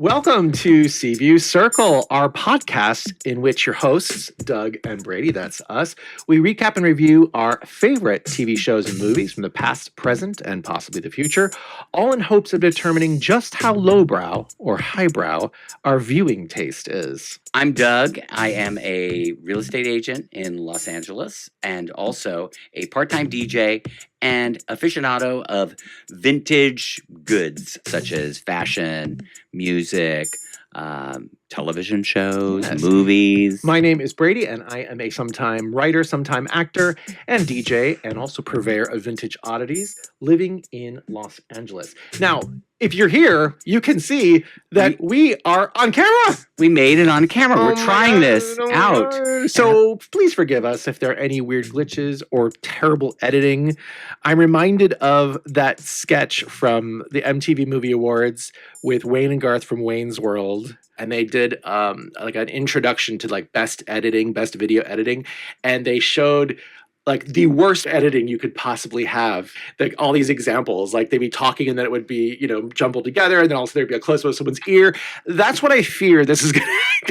Welcome to Seaview Circle, our podcast in which your hosts, Doug and Brady, that's us, we recap and review our favorite TV shows and movies from the past, present, and possibly the future, all in hopes of determining just how lowbrow or highbrow our viewing taste is. I'm Doug. I am a real estate agent in Los Angeles and also a part-time DJ and aficionado of vintage goods such as fashion, music, television shows, movies. My name is Brady, and I am a sometime writer, sometime actor, and DJ, and also purveyor of vintage oddities living in Los Angeles. Now, if you're here, you can see that we are on camera. We made it on camera. We're trying this out. So please forgive us if there are any weird glitches or terrible editing. I'm reminded of that sketch from the MTV Movie Awards with Wayne and Garth from Wayne's World. And they did like an introduction to like best editing, best video editing. And they showed like the worst editing you could possibly have. Like all these examples, like they'd be talking and then it would be, jumbled together. And then also there'd be a close-up of someone's ear. That's what I fear this is going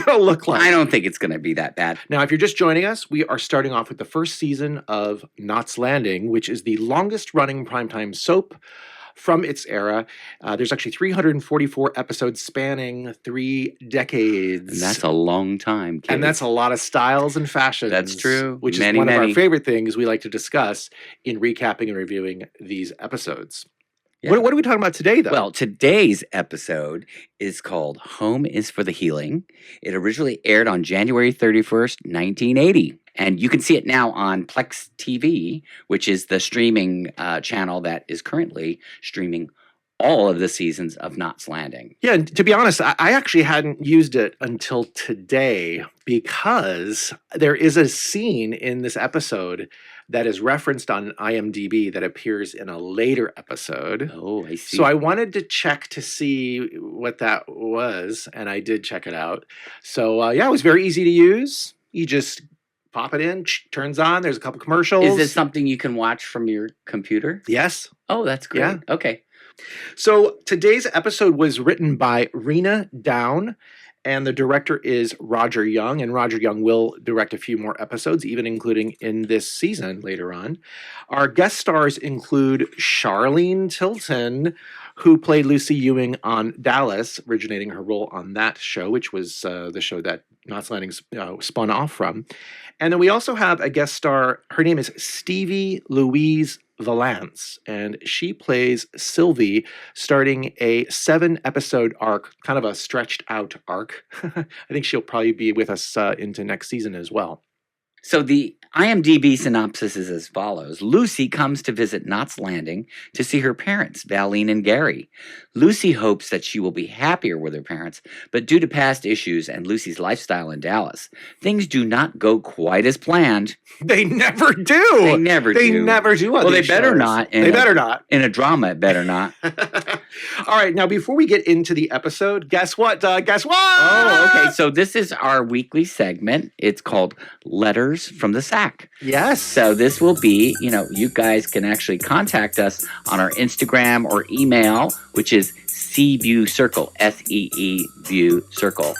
to look like. I don't think it's going to be that bad. Now, if you're just joining us, we are starting off with the first season of Knots Landing, which is the longest running primetime soap from its era. There's actually 344 episodes spanning 3 decades. And that's a long time, kids. And that's a lot of styles and fashions. That's true. Which is one of our favorite things we like to discuss in recapping and reviewing these episodes. Yeah. What are we talking about today, though? Well, today's episode is called Home is for the Healing. It originally aired on January 31st, 1980. And you can see it now on Plex TV, which is the streaming channel that is currently streaming all of the seasons of Knots Landing. Yeah, and to be honest, I actually hadn't used it until today because there is a scene in this episode that is referenced on IMDb that appears in a later episode. Oh, I see. So I wanted to check to see what that was, and I did check it out. So yeah, it was very easy to use. You just pop it in, turns on, there's a couple commercials. Is this something you can watch from your computer? Yes. Oh, that's great. Yeah. Okay. So today's episode was written by Rena Down, and the director is Roger Young, and Roger Young will direct a few more episodes, even including in this season later on. Our guest stars include Charlene Tilton, who played Lucy Ewing on Dallas, originating her role on that show, which was the show that Knots Landing spun off from. And then we also have a guest star. Her name is Stevie Louise Valance, and she plays Sylvie, starting a 7-episode arc, kind of a stretched out arc. I think she'll probably be with us into next season as well. So the IMDb synopsis is as follows. Lucy comes to visit Knots Landing to see her parents, Valine and Gary. Lucy hopes that she will be happier with her parents, but due to past issues and Lucy's lifestyle in Dallas, things do not go quite as planned. They never do. They never do. Well, they better not. They better not. In a drama, it better not. All right, now before we get into the episode, guess what, Doug? Guess what? Oh, okay. So this is our weekly segment. It's called Letters from the Sack. Yes. So this will be, you guys can actually contact us on our Instagram or email, which is seeviewcircle, SEEviewcircle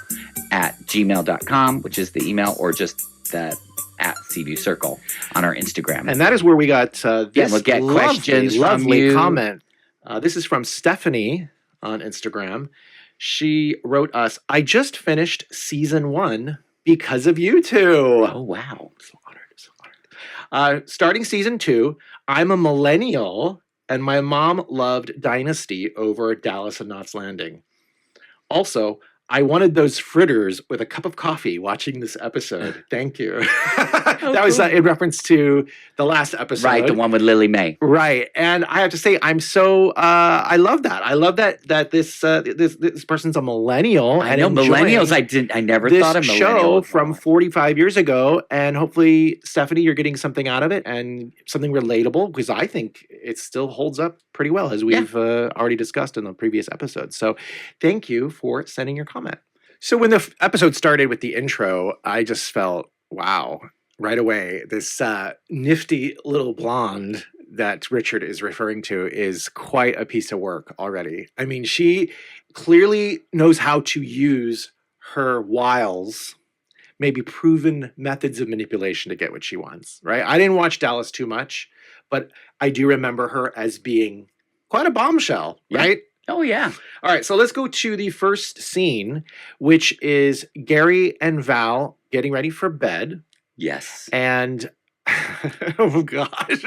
@gmail.com, which is the email, or just that @seeviewcircle on our Instagram. And that is where we got this we'll get questions lovely from you. Comment. This is from Stephanie on Instagram. She wrote us, I just finished season 1 because of you two. Oh, wow. So honored. Starting season 2, I'm a millennial, and my mom loved Dynasty over Dallas and Knots Landing. Also, I wanted those fritters with a cup of coffee watching this episode. Thank you. That was in reference to the last episode. Right, the one with Lily May. Right. And I have to say, I'm so, I love that. I love that this person's a millennial. I know, millennials, I never thought of millennials. This show from 45 years ago. And hopefully, Stephanie, you're getting something out of it and something relatable, because I think it still holds up pretty well, as we've already discussed in the previous episode. So thank you for sending your comment. So when the episode started with the intro, I just felt, wow, right away, this nifty little blonde that Richard is referring to is quite a piece of work already. I mean, she clearly knows how to use her wiles, maybe proven methods of manipulation to get what she wants, right? I didn't watch Dallas too much, but I do remember her as being quite a bombshell, right? Oh, yeah. All right, so let's go to the first scene, which is Gary and Val getting ready for bed. Yes. And oh gosh,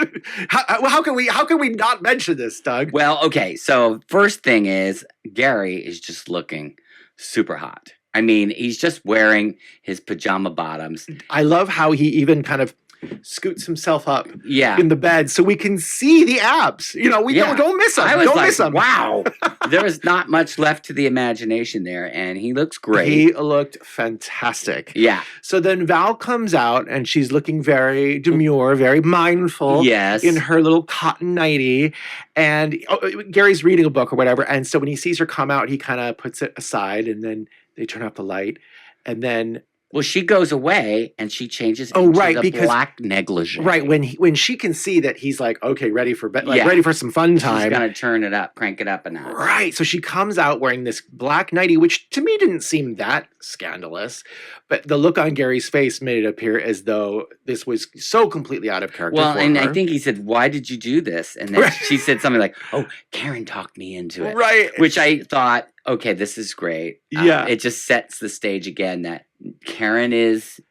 how can we not mention this, Doug? Well, okay. So first thing is Gary is just looking super hot. I mean, he's just wearing his pajama bottoms. I love how he even kind of scoots himself up Yeah. in the bed so we can see the abs. You know, we don't miss them. I was Don't like, miss them. wow. There is not much left to the imagination there, and he looks great. He looked fantastic. Yeah. So then Val comes out, and she's looking very demure, very mindful. Yes. In her little cotton nightie. And Gary's reading a book or whatever. And so when he sees her come out, he kind of puts it aside, and then they turn off the light. And then... Well, she goes away and she changes into the black negligee. Right, when she can see that he's like, okay, ready for bed, ready for some fun time. She's gonna turn it up, crank it up a notch. Right, so she comes out wearing this black nightie, which to me didn't seem that scandalous, but the look on Gary's face made it appear as though this was so completely out of character. Well, for and her. I think he said, "Why did you do this?" And then she said something like, "Oh, Karen talked me into it." Right, which I thought, okay, this is great. Yeah, it just sets the stage again that Karen is,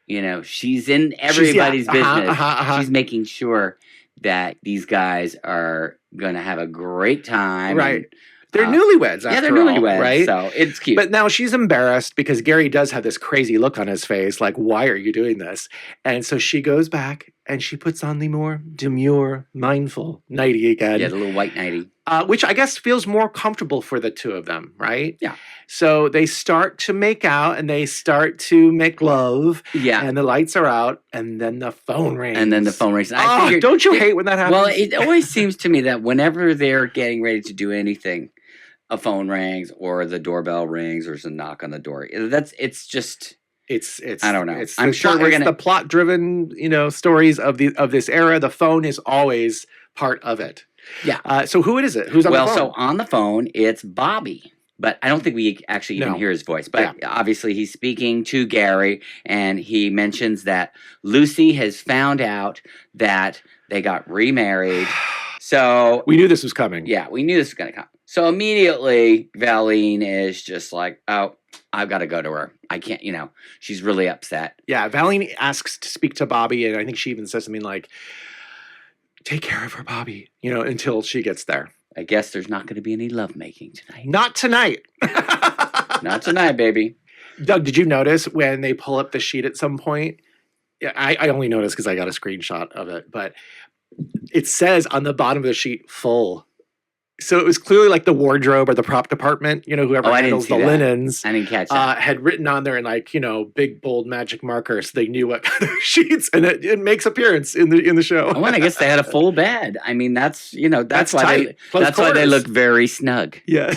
she's in everybody's business. She's making sure that these guys are going to have a great time. Right. They're newlyweds, they're newlyweds, right? So it's cute. But now she's embarrassed because Gary does have this crazy look on his face, like, why are you doing this? And so she goes back and she puts on the more demure, mindful nightie again. Yeah, the little white nightie. Which I guess feels more comfortable for the two of them, right? Yeah. So they start to make out and they start to make love. Yeah. And the lights are out and then the phone rings. I figured, don't you hate when that happens? Well, it always seems to me that whenever they're getting ready to do anything, a phone rings or the doorbell rings or there's a knock on the door. It's I don't know. I'm sure we're gonna the plot driven, stories of this era. The phone is always part of it. Yeah. So who is it? Who's on the phone? So on the phone it's Bobby. But I don't think we actually even hear his voice. But obviously he's speaking to Gary and he mentions that Lucy has found out that they got remarried. So we knew this was coming. Yeah, we knew this was going to come. So immediately Valine is just like, oh, I've got to go to her. I can't, she's really upset. Yeah, Valine asks to speak to Bobby, and I think she even says something like, take care of her, Bobby, until she gets there. I guess there's not going to be any lovemaking tonight. Not tonight. Not tonight, baby. Doug, did you notice when they pull up the sheet at some point? Yeah, I only noticed because I got a screenshot of it, but it says on the bottom of the sheet, full. So it was clearly like the wardrobe or the prop department, whoever handles the linens. I didn't catch that. Had written on there in big, bold magic markers. So they knew what kind of sheets, and it makes appearance in the show. Oh, and I guess they had a full bed. I mean, that's why they look very snug. Yeah.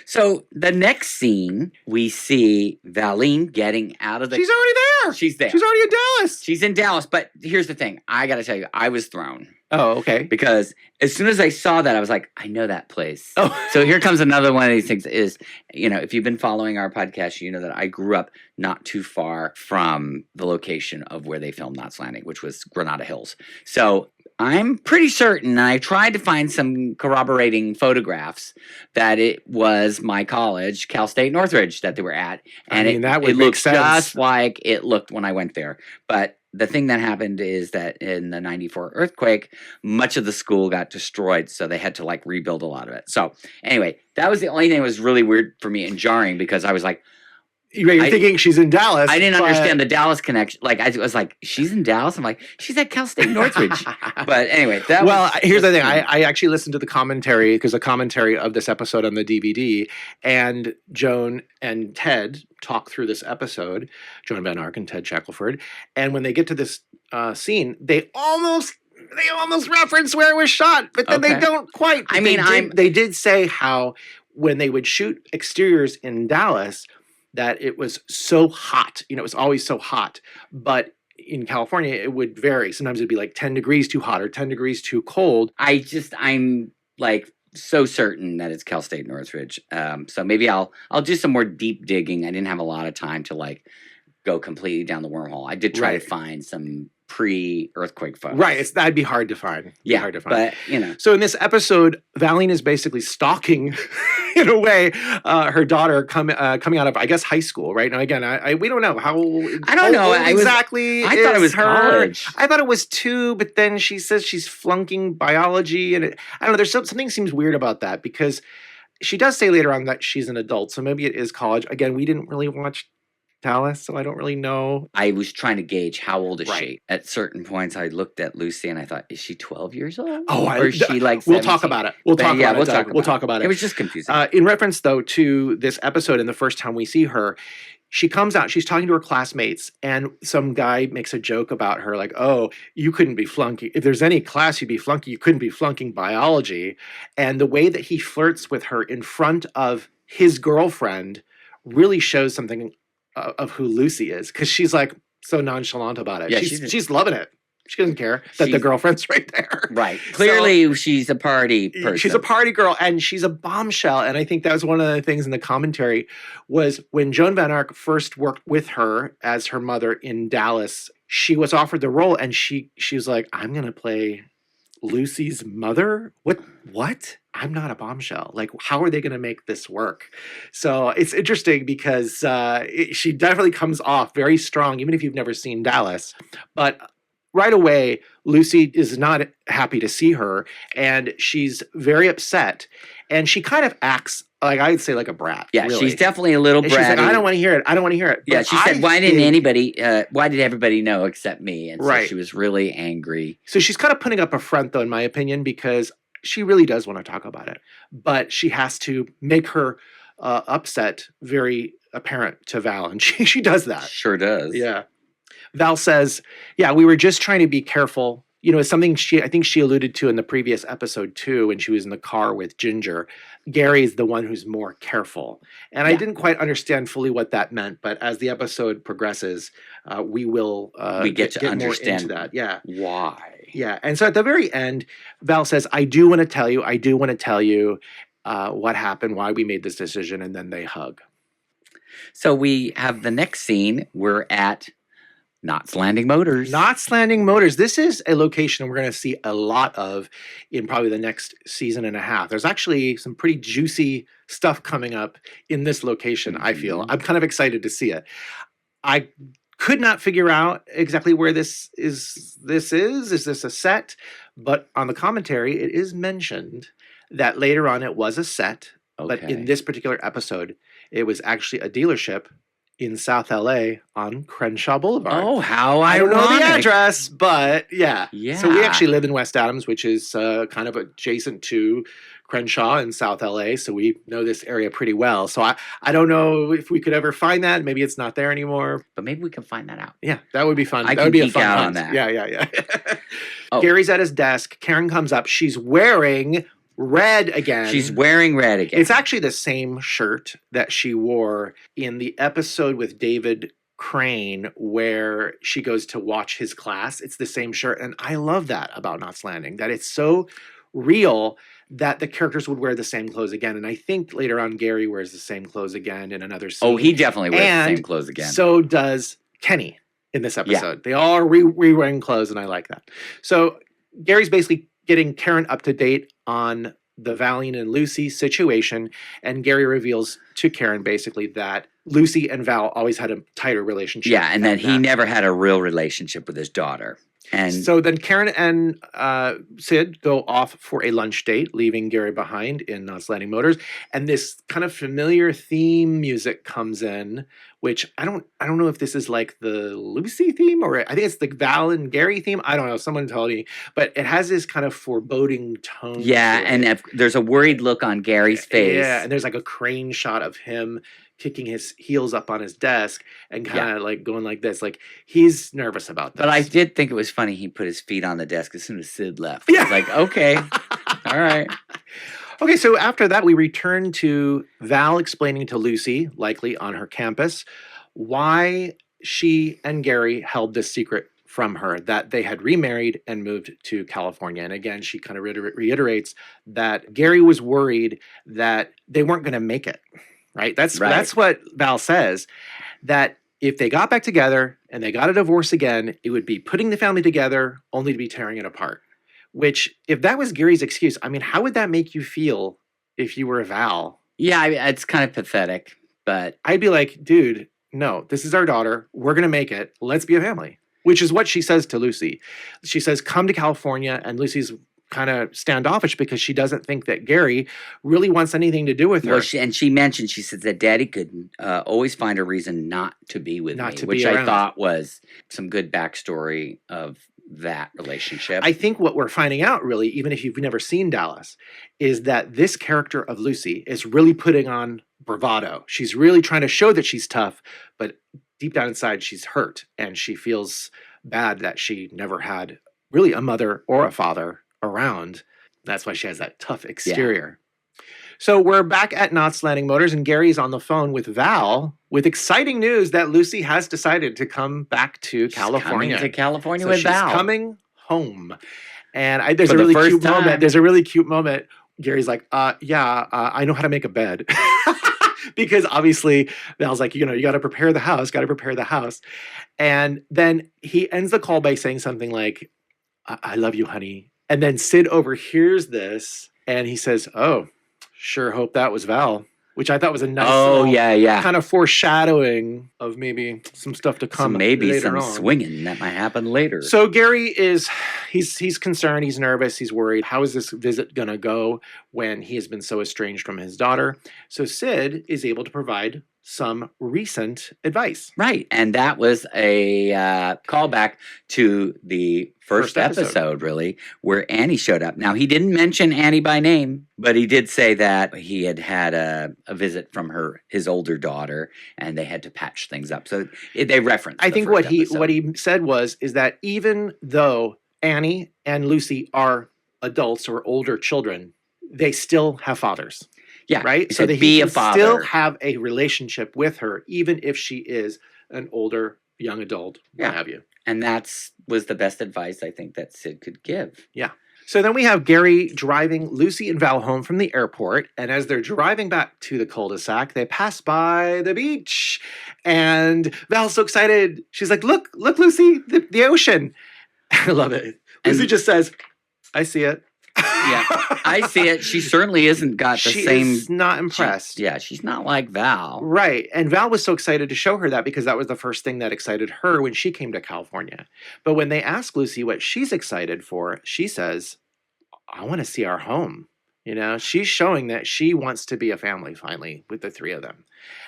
So the next scene, we see Valine getting out of the... She's already there. She's there. She's already in Dallas. She's in Dallas. But here's the thing. I got to tell you, I was thrown. Oh, okay. Because as soon as I saw that, I was like, I know that place. Oh. So here comes another one of these things is, if you've been following our podcast, you know that I grew up not too far from the location of where they filmed Knots Landing, which was Granada Hills. So I'm pretty certain, I tried to find some corroborating photographs, that it was my college, Cal State Northridge, that they were at. And that would it make looked sense. Just like it looked when I went there. But the thing that happened is that in the 94 earthquake, much of the school got destroyed, so they had to rebuild a lot of it. So anyway, that was the only thing that was really weird for me and jarring because I was like, you're thinking she's in Dallas. I didn't understand the Dallas connection. I was like, she's in Dallas? I'm like, she's at Cal State Northridge. But anyway, here's the thing. I actually listened to the commentary because the commentary of this episode on the DVD, and Joan and Ted talk through this episode, Joan Van Ark and Ted Shackelford. And when they get to this scene, they almost reference where it was shot, but then they don't quite. They did say how when they would shoot exteriors in Dallas, that it was so hot, it was always so hot, but in California, it would vary. Sometimes it'd be like 10 degrees too hot or 10 degrees too cold. I'm like so certain that it's Cal State Northridge. So maybe I'll do some more deep digging. I didn't have a lot of time to like go completely down the wormhole. I did try to find some pre-earthquake photos. Right, that'd be hard to find. Hard to find. But So in this episode, Valine is basically stalking, in a way, her daughter coming out of, I guess, high school. Right now, again, we don't know how. I don't know exactly. I thought it was her. College. I thought it was 2, but then she says she's flunking biology, and I don't know. There's something seems weird about that because she does say later on that she's an adult, so maybe it is college. Again, we didn't really watch Dallas, so I don't really know. I was trying to gauge how old is she. At certain points, I looked at Lucy and I thought, is she 12 years old? Or is she like 17? We'll talk about it. We'll talk about it. It was just confusing. In reference, though, to this episode and the first time we see her, she comes out, she's talking to her classmates, and some guy makes a joke about her, like, oh, you couldn't be flunking. If there's any class you'd be flunking, you couldn't be flunking biology. And the way that he flirts with her in front of his girlfriend really shows something of who Lucy is, because she's like so nonchalant about it. Yeah, she's loving it. She doesn't care that the girlfriend's right there. Right. Clearly, she's a party person. She's a party girl, and she's a bombshell. And I think that was one of the things in the commentary was when Joan Van Ark first worked with her as her mother in Dallas, she was offered the role, and she was like, I'm going to play Lucy's mother? What? I'm not a bombshell. Like, how are they going to make this work? So it's interesting because she definitely comes off very strong, even if you've never seen Dallas. But right away, Lucy is not happy to see her, and she's very upset. And she kind of acts like, I'd say, like a brat. Yeah, really. She's definitely a little bratty. She's like, I don't want to hear it. I don't want to hear it. Yeah, she said, why did everybody know except me? And so she was really angry. So she's kind of putting up a front, though, in my opinion, because she really does want to talk about it. But she has to make her upset very apparent to Val, and she does that. Sure does. Yeah. Val says, yeah, we were just trying to be careful. You know, it's something I think she alluded to in the previous episode too, when she was in the car with Ginger. Gary's the one who's more careful. And I didn't quite understand fully what that meant, but as the episode progresses, we will get understand more into that. Yeah. Why. Yeah. And so at the very end, Val says, I do want to tell you what happened, why we made this decision, and then they hug. So we have the next scene. We're at Knott's Landing Motors. Knott's Landing Motors. This is a location we're going to see a lot of in probably the next season and a half. There's actually some pretty juicy stuff coming up in this location, I feel. I'm kind of excited to see it. I could not figure out exactly where this is. Is this a set? But on the commentary, it is mentioned that later on it was a set. Okay. But in this particular episode, it was actually a dealership in South LA on Crenshaw Boulevard. Oh, how I ironic. don't know the address, but yeah. Yeah. So we actually live in West Adams, which is kind of adjacent to Crenshaw in South LA. So we know this area pretty well. So I don't know if we could ever find that. Maybe it's not there anymore. But maybe we can find that out. Yeah, that would be fun. That would be a fun out hunt. on that. Yeah. Gary's at his desk. Karen comes up. She's wearing red again. She's wearing red again. It's actually the same shirt that she wore in the episode with David Crane where she goes to watch his class. It's the same shirt. And I love that about Knott's Landing, that it's so real that the characters would wear the same clothes again. And I think later on Gary wears the same clothes again in another scene. Oh, he definitely wears the same clothes again. So does Kenny in this episode. Yeah. They all are re-wearing clothes, and I like that. So Gary's basically getting Karen up to date on the Valine and Lucy situation, and Gary reveals to Karen basically that Lucy and Val always had a tighter relationship. Yeah, and that he never had a real relationship with his daughter. And so then Karen and Sid go off for a lunch date, leaving Gary behind in Knott's Landing Motors. And this kind of familiar theme music comes in, which I don't know if this is like the Lucy theme or I think it's the Val and Gary theme. I don't know. Someone told me, but it has this kind of foreboding tone. Yeah, and there's a worried look on Gary's face. Yeah, and there's like a crane shot of him kicking his heels up on his desk and kind of like going like this. Like he's nervous about this. But I did think it was funny he put his feet on the desk as soon as Sid left. Yeah. I was like, okay, all right. Okay, so after that, we return to Val explaining to Lucy, likely on her campus, why she and Gary held this secret from her that they had remarried and moved to California. And again, she kind of reiterates that Gary was worried that they weren't going to make it, right? That's what Val says, that if they got back together and they got a divorce again, it would be putting the family together only to be tearing it apart. Which, if that was Gary's excuse, I mean, how would that make you feel if you were Val? Yeah, it's kind of pathetic, but I'd be like, dude, no, this is our daughter. We're going to make it. Let's be a family, which is what she says to Lucy. She says, come to California. And Lucy's kind of standoffish because she doesn't think that Gary really wants anything to do with her. Well, she mentioned, she says that Daddy could always find a reason not to be with me, which I thought was some good backstory of that relationship. I think what we're finding out, really, even if you've never seen Dallas, is that this character of Lucy is really putting on bravado. She's really trying to show that she's tough, but deep down inside, she's hurt, and she feels bad that she never had really a mother or a father around. That's why she has that tough exterior. So we're back at Knott's Landing Motors, and Gary's on the phone with Val with exciting news that Lucy has decided to come back to California. Coming to California so with she's Val. Coming home. And there's a really cute moment. There's a really cute moment. Gary's like, I know how to make a bed. Because obviously Val's like, you got to prepare the house. And then he ends the call by saying something like, I love you, honey. And then Sid overhears this and he says, oh, sure hope that was Val, which I thought was a nice kind of foreshadowing of maybe some stuff to come. So maybe later some on. Swinging that might happen later. So Gary he's concerned, he's nervous, he's worried. How is this visit going to go when he has been so estranged from his daughter? So Sid is able to provide some recent advice. Right. And that was a callback to the first episode, really, where Annie showed up. Now, he didn't mention Annie by name, but he did say that he had a visit from his older daughter, and they had to patch things up. So they referenced I think what he said is that even though Annie and Lucy are adults or older children, they still have fathers. Yeah, right. So that he can still have a relationship with her, even if she is an older young adult. What have you? And was the best advice I think that Sid could give. Yeah. So then we have Gary driving Lucy and Val home from the airport, and as they're driving back to the cul-de-sac, they pass by the beach, and Val's so excited. She's like, "Look, Lucy, the ocean." I love it. Lucy just says, "I see it." Yeah, I see it. She certainly isn't got the same. She's not impressed. She's not like Val. Right. And Val was so excited to show her that because that was the first thing that excited her when she came to California. But when they ask Lucy what she's excited for, she says, I want to see our home. She's showing that she wants to be a family finally with the three of them.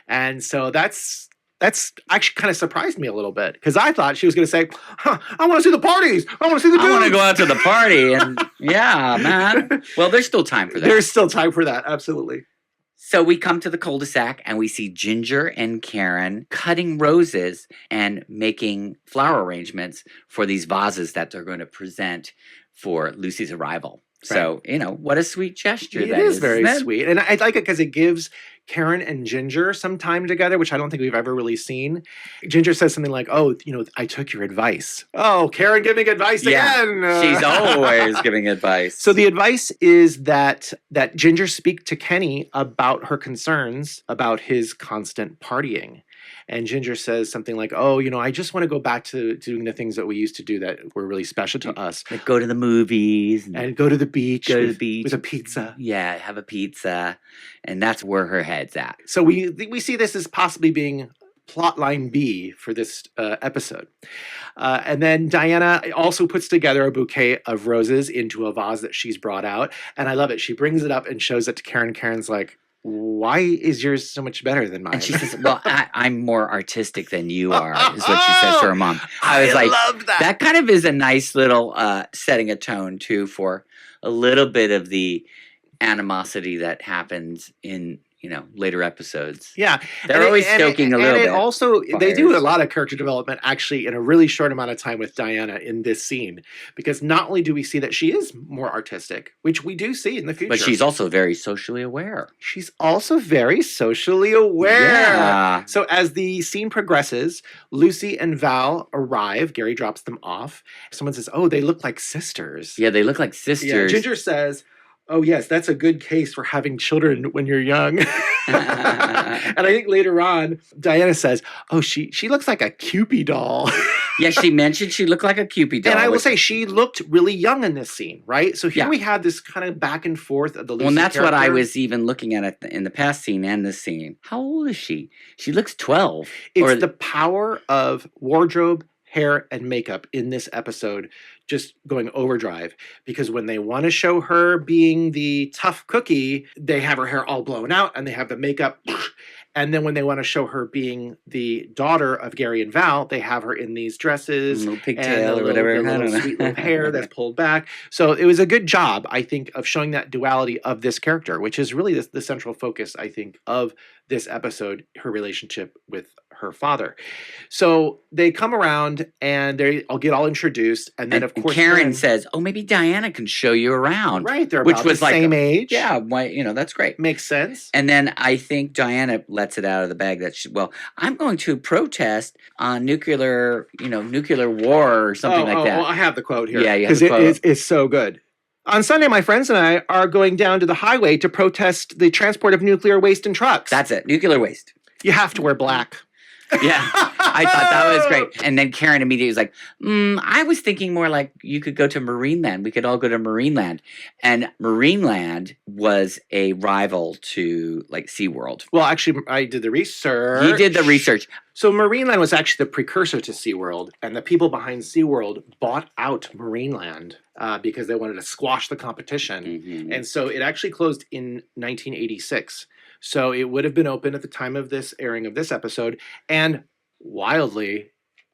And so that's actually kind of surprised me a little bit because I thought she was going to say, I want to see the parties. I want to see the dudes. I want to go out to the party. And yeah, man. Well, there's still time for that. There's still time for that. Absolutely. So we come to the cul-de-sac and we see Ginger and Karen cutting roses and making flower arrangements for these vases that they're going to present for Lucy's arrival. So, what a sweet gesture that is. It is very sweet. And I like it because it gives Karen and Ginger some time together, which I don't think we've ever really seen. Ginger says something like, I took your advice. Oh, Karen giving advice again. She's always giving advice. So the advice is that Ginger speak to Kenny about her concerns about his constant partying. And Ginger says something like, I just want to go back to doing the things that we used to do that were really special to us. Like go to the movies. And go to the beach. With a pizza. Yeah, have a pizza. And that's where her head's at. So we see this as possibly being plotline B for this episode. And then Diana also puts together a bouquet of roses into a vase that she's brought out. And I love it. She brings it up and shows it to Karen. Karen's like, why is yours so much better than mine? And she says, well, I'm more artistic than you are, is what she says to her mom. I was like, love that. That kind of is a nice little setting a tone, too, for a little bit of the animosity that happens in, later episodes. Yeah. They're always stoking a little bit. And also, they do fires. a lot of character development actually in a really short amount of time with Diana in this scene. Because not only do we see that she is more artistic, which we do see in the future. But she's also very socially aware. She's also very socially aware. Yeah. So as the scene progresses, Lucy and Val arrive. Gary drops them off. Someone says, oh, they look like sisters. Yeah, they look like sisters. Yeah, Ginger says, oh, yes, that's a good case for having children when you're young. And I think later on, Diana says, oh, she looks like a Cupid doll. Yeah, she mentioned she looked like a Cupid doll. And I will say she looked really young in this scene, right? So here Yeah. we have this kind of back and forth of the Lucy Well, and that's what I character. was even looking at in the past scene and this scene. How old is she? She looks 12. It's the power of wardrobe, hair, and makeup in this episode just going overdrive, because when they want to show her being the tough cookie, they have her hair all blown out and they have the makeup. And then when they want to show her being the daughter of Gary and Val, they have her in these dresses little and pigtail the or whatever. little I don't know. sweet little hair that's pulled back. So it was a good job, I think, of showing that duality of this character, which is really the central focus, I think, of this episode, her relationship with her father. So they come around and they all get all introduced, and then of course Karen then, says, "Oh, maybe Diana can show you around." right, they're which about was the like same age. Yeah, why? That's great. Makes sense. And then I think Diana lets it out of the bag that I'm going to protest on nuclear war or something like that. Oh, I have the quote here. Yeah, you have because the quote. it is so good. On Sunday, my friends and I are going down to the highway to protest the transport of nuclear waste in trucks. That's it. Nuclear waste. You have to wear black. Yeah, I thought that was great. And then Karen immediately was like, I was thinking more like you could go to Marineland. We could all go to Marineland. And Marineland was a rival to like SeaWorld. Well, actually, I did the research. You did the research. So Marineland was actually the precursor to SeaWorld, and the people behind SeaWorld bought out Marineland because they wanted to squash the competition. Mm-hmm. And so it actually closed in 1986. So it would have been open at the time of this airing of this episode. And wildly,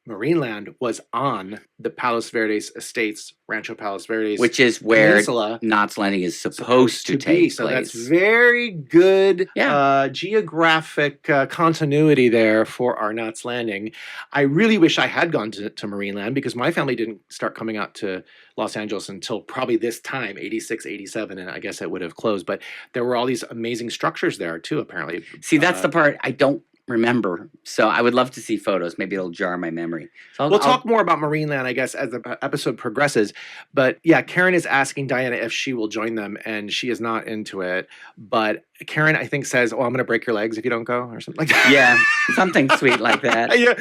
Marineland was on the Palos Verdes Estates, Rancho Palos Verdes, which is where Peninsula Knots Landing is supposed to take So place. that's very good Yeah. geographic continuity there for our Knots Landing. I really wish I had gone to Marineland, because my family didn't start coming out to Los Angeles until probably this time, 86, 87, and I guess it would have closed. But there were all these amazing structures there too, apparently. See, that's the part I don't remember. So I would love to see photos. Maybe it'll jar my memory. So We'll talk more about Marineland, I guess, as the episode progresses. But yeah, Karen is asking Diana if she will join them, and she is not into it. But Karen, I think, says, "Oh, I'm going to break your legs if you don't go," or something like that. Yeah, something sweet like that. Yeah,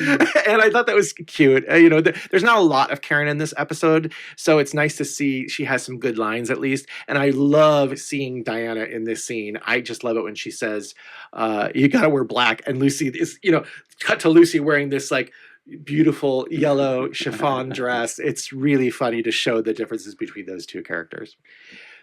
and I thought that was cute. There's not a lot of Karen in this episode, so it's nice to see she has some good lines at least. And I love seeing Diana in this scene. I just love it when she says, "You got to wear black," and Lucy is, cut to Lucy wearing this like beautiful yellow chiffon dress. It's really funny to show the differences between those two characters.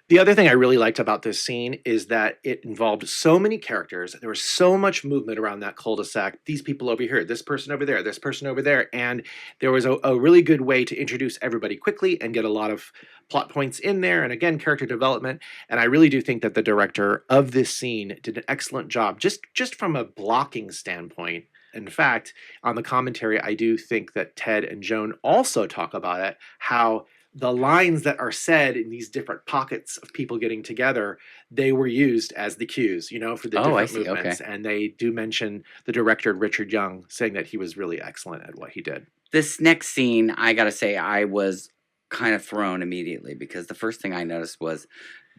The other thing I really liked about this scene is that it involved so many characters. There was so much movement around that cul-de-sac. These people over here, this person over there, this person over there. And there was a really good way to introduce everybody quickly and get a lot of plot points in there. And again, character development. And I really do think that the director of this scene did an excellent job, just from a blocking standpoint. In fact, on the commentary, I do think that Ted and Joan also talk about it, how the lines that are said in these different pockets of people getting together, they were used as the cues, for the different movements. Okay. And they do mention the director, Richard Young, saying that he was really excellent at what he did. This next scene, I got to say, I was kind of thrown immediately, because the first thing I noticed was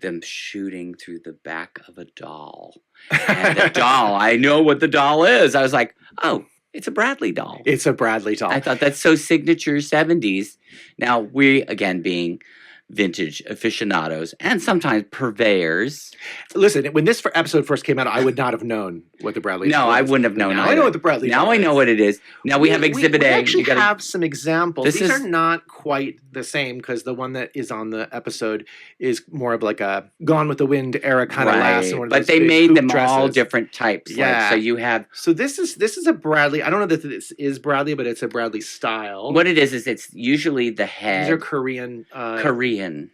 them shooting through the back of a doll. And the doll, I know what the doll is. I was like, oh, it's a Bradley doll. It's a Bradley doll. I thought that's so signature 70s. Now, we, again, being vintage aficionados and sometimes purveyors. Listen, when this episode first came out, I would not have known what the Bradley doll is. No, I wouldn't have known. Now I know what the Bradley doll is. Now I know what it is. Now we have Exhibit A. We actually have some examples. These are not quite the same, because the one that is on the episode is more of like a Gone with the Wind era kind of lass. But they made them all different types. Yeah. So you have. So this is a Bradley. I don't know that this is Bradley, but it's a Bradley style. What it is it's usually the head. These are Korean. Korean.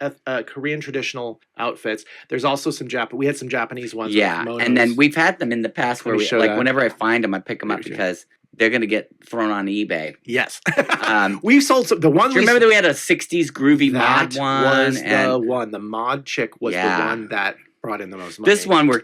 Korean traditional outfits. There's also we had some Japanese ones. Yeah, with kimonos. and then we've had them in the past where Let me we show like that. whenever I find them, I pick them up because they're going to get thrown on eBay. Yes. We've sold some. The one. Do you remember that we had a '60s groovy mod one? Was the one. The mod chick was the one that brought in the most money. This one we're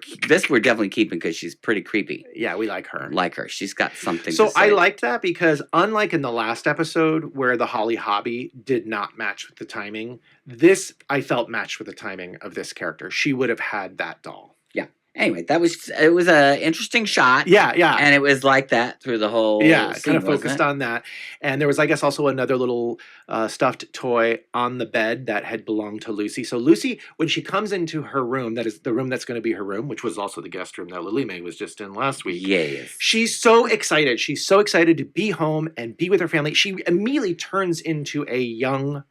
definitely keeping because she's pretty creepy. Yeah, we like her. She's got something. So to say. I liked that because unlike in the last episode where the Holly Hobby did not match with the timing, this I felt matched with the timing of this character. She would have had that doll. Yeah. Anyway, it was a interesting shot. Yeah, yeah. And it was like that through the whole scene, kind of focused on that. And there was, I guess, also another little stuffed toy on the bed that had belonged to Lucy. So Lucy, when she comes into her room, that is the room that's going to be her room, which was also the guest room that Lily Mae was just in last week. Yes. She's so excited. She's so excited to be home and be with her family. She immediately turns into a young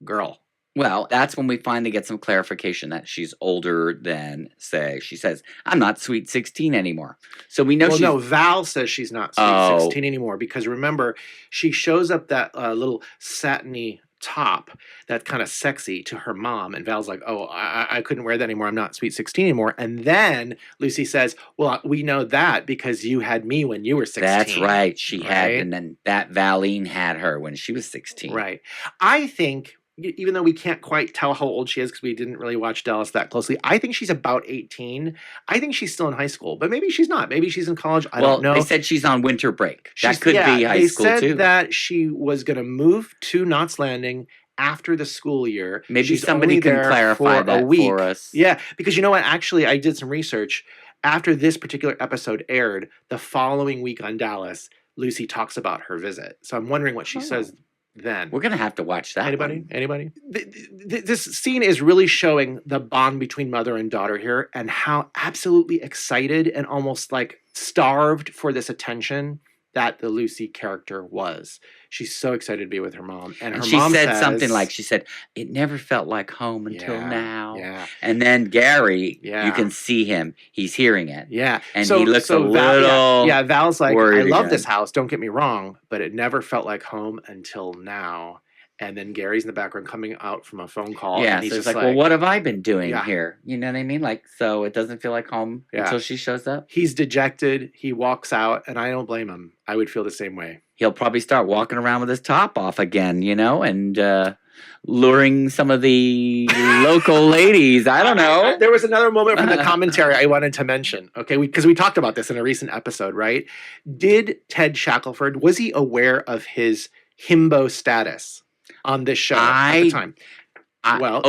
girl. Well, that's when we finally get some clarification that she's older than, say, she says, I'm not sweet 16 anymore. So we know no, Val says she's not sweet 16 anymore because remember, she shows up that little satiny top that's kind of sexy to her mom. And Val's like, oh, I couldn't wear that anymore. I'm not sweet 16 anymore. And then Lucy says, well, we know that because you had me when you were 16. That's right. She had, and then that Valine had her when she was 16. Right. I think, even though we can't quite tell how old she is because we didn't really watch Dallas that closely, I think she's about 18. I think she's still in high school, but maybe she's not. Maybe she's in college. I don't know. They said she's on winter break. That could be high school, too. They said that she was going to move to Knott's Landing after the school year. Maybe somebody can clarify that for us. Yeah, because you know what? Actually, I did some research. After this particular episode aired, the following week on Dallas, Lucy talks about her visit. So I'm wondering what she says then. We're going to have to watch that. Anybody? This scene is really showing the bond between mother and daughter here and how absolutely excited and almost like starved for this attention that the Lucy character was. She's so excited to be with her mom. And she mom said something like, it never felt like home until now. Yeah. And then Gary, you can see him. He's hearing it. Yeah. And he looks a little Val's like, I love this house, don't get me wrong, but it never felt like home until now. And then Gary's in the background coming out from a phone call. Yeah, and he's so just it's like, well, what have I been doing here? You know what I mean? Like, so it doesn't feel like home until she shows up? He's dejected. He walks out, and I don't blame him. I would feel the same way. He'll probably start walking around with his top off again, and luring some of the local ladies. I don't know. There was another moment from the commentary I wanted to mention, okay? Because we talked about this in a recent episode, right? Did Ted Shackelford, was he aware of his himbo status on this show at the time?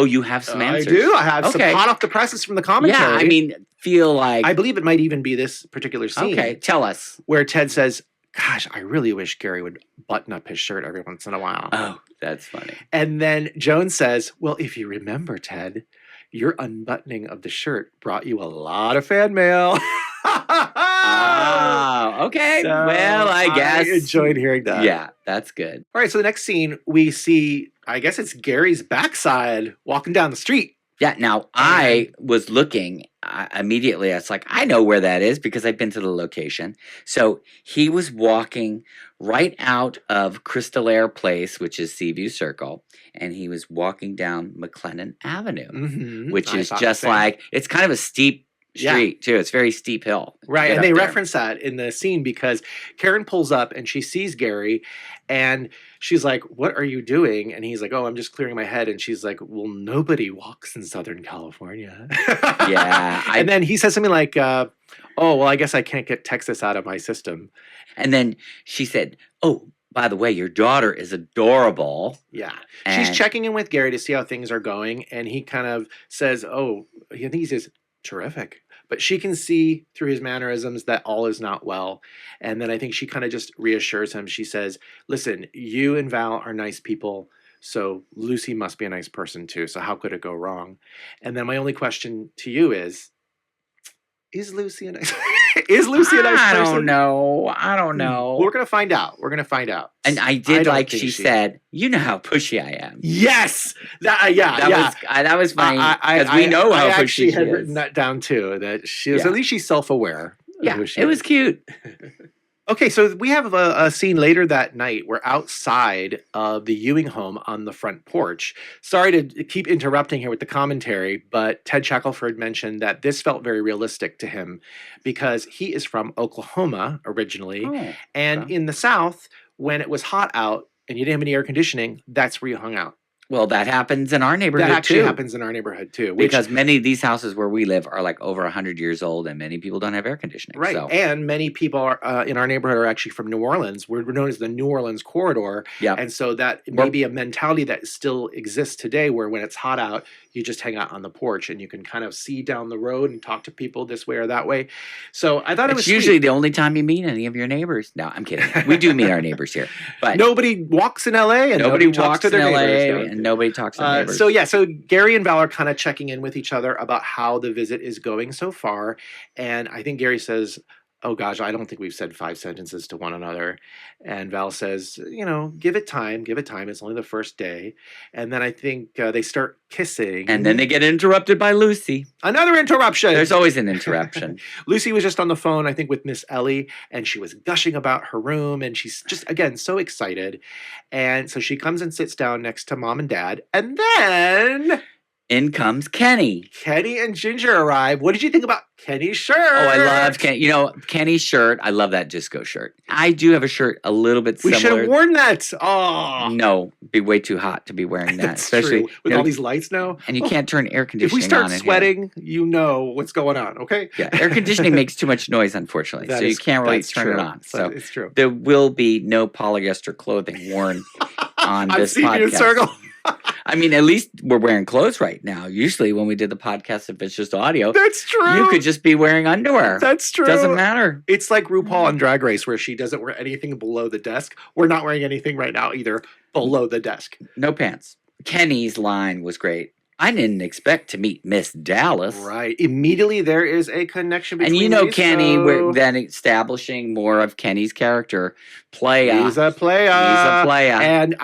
You have some answers. I do. I have some hot off the presses from the commentary. Yeah, I mean, feel like... I believe it might even be this particular scene. Okay, tell us. Where Ted says, gosh, I really wish Gary would button up his shirt every once in a while. Oh, that's funny. And then Joan says, well, if you remember, Ted, your unbuttoning of the shirt brought you a lot of fan mail. Oh, okay. So well, I guess. I enjoyed hearing that. Yeah, that's good. All right, so the next scene, we see, I guess it's Gary's backside walking down the street. Yeah, now I was looking immediately. I was like, I know where that is because I've been to the location. So he was walking right out of Crystal Air Place, which is Seaview Circle, and he was walking down McLennan Avenue, which is just like, it's kind of a steep street too. It's very steep hill. Right, and they reference that in the scene because Karen pulls up and she sees Gary and she's like, what are you doing? And he's like, oh, I'm just clearing my head. And she's like, well, nobody walks in Southern California. Yeah. And then he says something like, oh, well, I guess I can't get Texas out of my system. And then she said, oh, by the way, your daughter is adorable. Yeah. She's checking in with Gary to see how things are going. And he kind of says, oh, I think he says, terrific. But she can see through his mannerisms that all is not well. And then I think she kind of just reassures him. She says, listen, you and Val are nice people, so Lucy must be a nice person too. So how could it go wrong? And then my only question to you is Lucy a nice person? I don't know. Well, we're going to find out. And I did like she said, you know how pushy I am. Yes. That was funny because we know how pushy she is. I actually had written that down too, that she was, at least she's self-aware. Yeah, it was cute. Okay, so we have a scene later that night. We're outside of the Ewing home on the front porch. Sorry to keep interrupting here with the commentary, but Ted Shackelford mentioned that this felt very realistic to him because he is from Oklahoma originally. Oh, And okay. in the South, when it was hot out and you didn't have any air conditioning, that's where you hung out. Well, that happens in our neighborhood That actually too. happens in our neighborhood too. Which, Because many of these houses where we live are like over 100 years old, and many people don't have air conditioning. right. So, And many people are, in our neighborhood are actually from New Orleans. We're known as the New Orleans corridor. yeah. And so that may be a mentality that still exists today where when it's hot out, you just hang out on the porch and you can kind of see down the road and talk to people this way or that way. So I thought it was It's usually sweet. the only time you meet any of your neighbors. No, I'm kidding. We do meet our neighbors here, but Nobody walks in LA and nobody talks walks to in their LA, neighbors. and nobody talks to neighbors. So Gary and Val are kind of checking in with each other about how the visit is going so far. And I think Gary says, "Oh gosh, I don't think we've said 5 sentences to one another." And Val says, give it time, give it time. It's only the first day. And then I think they start kissing. And then they get interrupted by Lucy. Another interruption. There's always an interruption. Lucy was just on the phone, I think, with Miss Ellie, and she was gushing about her room, and she's just, again, so excited. And so she comes and sits down next to Mom and Dad, and then In comes Kenny. Kenny and Ginger arrive. What did you think about Kenny's shirt? Oh, I love Kenny. You know, Kenny's shirt. I love that disco shirt. I do have a shirt a little bit We similar. should have worn that. Oh, No, be way too hot to be wearing that. that's especially true. With all these lights now. And you can't turn air If conditioning we start on in sweating, you know what's going on, okay? here. Yeah, air conditioning makes too much noise, unfortunately. That so you is- can't really that's turn true. it on. So It's true. there will be no polyester clothing worn on this Seaview podcast. Circle. I mean, at least we're wearing clothes right now. Usually when we did the podcast, if it's just audio, That's true. you could just be wearing underwear. That's true. Doesn't matter. It's like RuPaul on Drag Race where she doesn't wear anything below the desk. We're not wearing anything right now either below the desk. No pants. Kenny's line was great. I didn't expect to meet Miss Dallas. Right. Immediately there is a connection between And you know, these, Kenny, so- we're then establishing more of Kenny's character. Playa. He's a player. He's a playa. And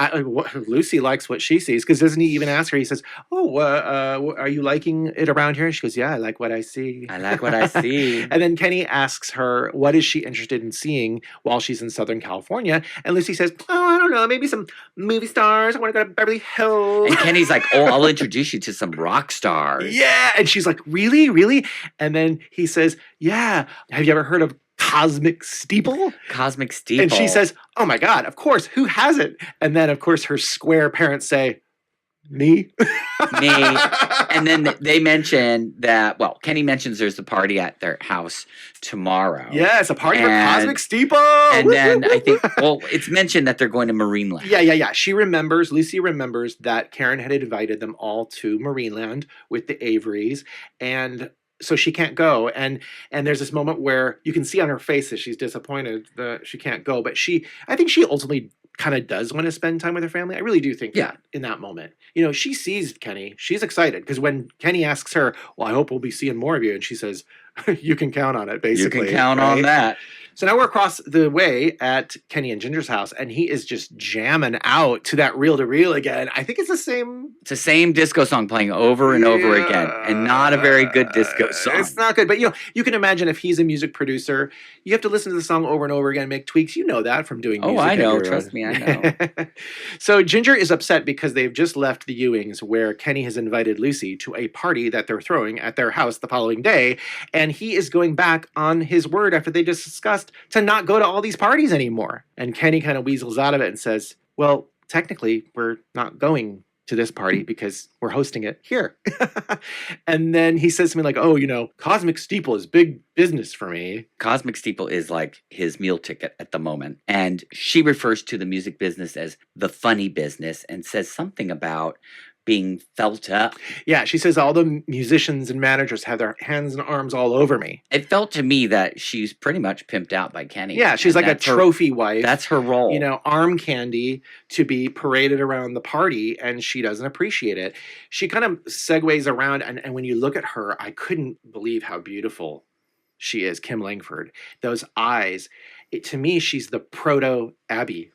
Lucy likes what she sees because doesn't he even ask her? He says, "Oh, are you liking it around here?" And she goes, "Yeah, I like what I see." I like what I see. And then Kenny asks her, "What is she interested in seeing while she's in Southern California?" And Lucy says, "Oh, I don't know, maybe some movie stars. I want to go to Beverly Hills." And Kenny's like, "Oh, I'll introduce you to some rock stars." Yeah, and she's like, "Really, really?" And then he says, "Yeah. Have you ever heard of Cosmic Steeple?" Cosmic Steeple. And she says, "Oh my God, of course, who hasn't?" And then, of course, her square parents say, "Me?" Me. And then they mention that, well, Kenny mentions there's a party at their house tomorrow. Yes, a party for And- Cosmic Steeple. And then I think, well, it's mentioned that they're going to Marineland. Yeah. Lucy remembers that Karen had invited them all to Marineland with the Averys. And so she can't go. And there's this moment where you can see on her face that she's disappointed that she can't go. But I think she ultimately kind of does want to spend time with her family. I really do think Yeah. that in that moment. You know, she sees Kenny. She's excited because when Kenny asks her, "Well, I hope we'll be seeing more of you," and she says, "You can count on it," basically. You can count on right? that. So now we're across the way at Kenny and Ginger's house, and he is just jamming out to that reel-to-reel again. I think it's the same. It's the same disco song playing over and over again, and not a very good disco song. It's not good, but you can imagine if he's a music producer, you have to listen to the song over and over again, make tweaks. You know that from doing music. Oh, I know. everywhere. Trust me, I know. So Ginger is upset because they've just left the Ewings, where Kenny has invited Lucy to a party that they're throwing at their house the following day, and he is going back on his word after they just discussed to not go to all these parties anymore. And Kenny kind of weasels out of it and says, "Well, technically, we're not going to this party because we're hosting it here." And then he says something like, "Oh, Cosmic Steeple is big business for me." Cosmic Steeple is like his meal ticket at the moment. And she refers to the music business as the funny business and says something about being felt up. Yeah, she says all the musicians and managers have their hands and arms all over me. It felt to me that she's pretty much pimped out by Kenny. Yeah, she's And like a that's her- trophy wife. That's her role. Arm candy to be paraded around the party, and she doesn't appreciate it. She kind of segues around, and when you look at her, I couldn't believe how beautiful she is, Kim Langford. Those eyes, to me, she's the proto Abby,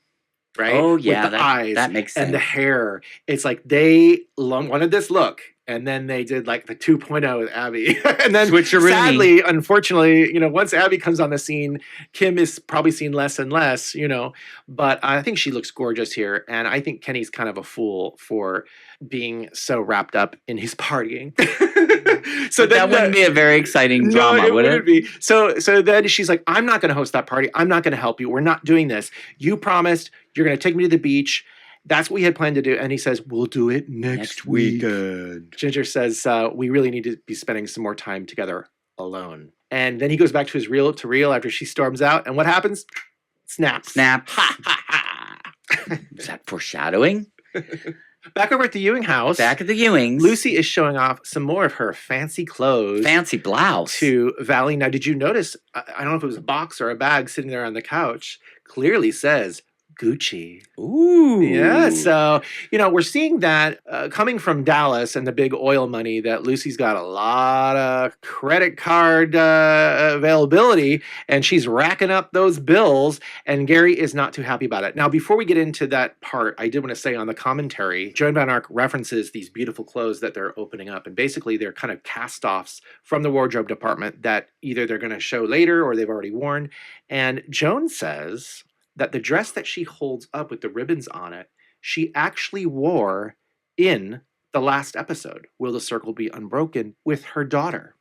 right? Oh, yeah. With the eyes that makes sense. and the hair. It's like they wanted this look, And then they did like the 2.0 with Abby. And then Switcheroony. sadly, unfortunately, once Abby comes on the scene, Kim is probably seen less and less, but I think she looks gorgeous here. And I think Kenny's kind of a fool for being so wrapped up in his partying. So But that wouldn't be a very exciting drama, it would wouldn't it? be. So then she's like, I'm not going to host that party. I'm not going to help you. We're not doing this. You promised you're going to take me to the beach. That's what we had planned to do. And he says, we'll do it next weekend. Ginger says, we really need to be spending some more time together alone. And then he goes back to his reel to reel after she storms out. And what happens? Snap. Snap. Ha, ha, ha. Is that foreshadowing? Back over at the Ewing house. Back at the Ewings. Lucy is showing off some more of her fancy clothes. Fancy blouse. To Valley. Now, did you notice, I don't know if it was a box or a bag sitting there on the couch, clearly says Gucci. Ooh. Yeah, so, we're seeing that coming from Dallas and the big oil money, that Lucy's got a lot of credit card availability, and she's racking up those bills, and Gary is not too happy about it. Now, before we get into that part, I did want to say on the commentary, Joan Van Ark references these beautiful clothes that they're opening up, and basically they're kind of cast-offs from the wardrobe department that either they're going to show later or they've already worn, and Joan says that the dress that she holds up with the ribbons on it, she actually wore in the last episode, Will the Circle Be Unbroken, with her daughter.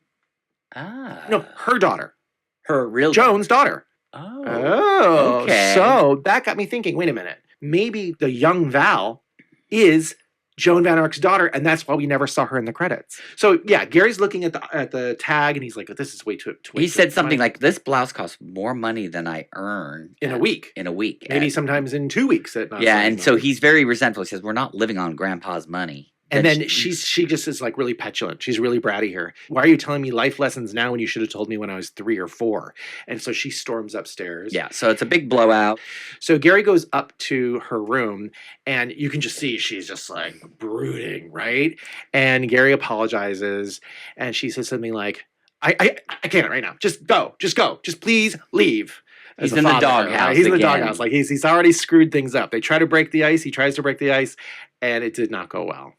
Ah. No, her daughter. Her real Joan's daughter. Oh. Okay. So that got me thinking, wait a minute. Maybe the young Val is Joan Van Ark's daughter, and that's why we never saw her in the credits. So yeah, Gary's looking at the tag, and he's like, "This is way too." He said something like, "This blouse costs more money than I earn in a week. In a week, maybe sometimes in 2 weeks." And so he's very resentful. He says, "We're not living on Grandpa's money." And then she just is like really petulant. She's really bratty here. Why are you telling me life lessons now when you should have told me when I was 3 or 4? And so she storms upstairs. Yeah, so it's a big blowout. So Gary goes up to her room, and you can just see she's just like brooding, right? And Gary apologizes, and she says something like, I can't right now. Just go. Just please leave. He's in the doghouse. Right? He's in the doghouse. Like he's already screwed things up. They try to break the ice. He tries to break the ice, and it did not go well.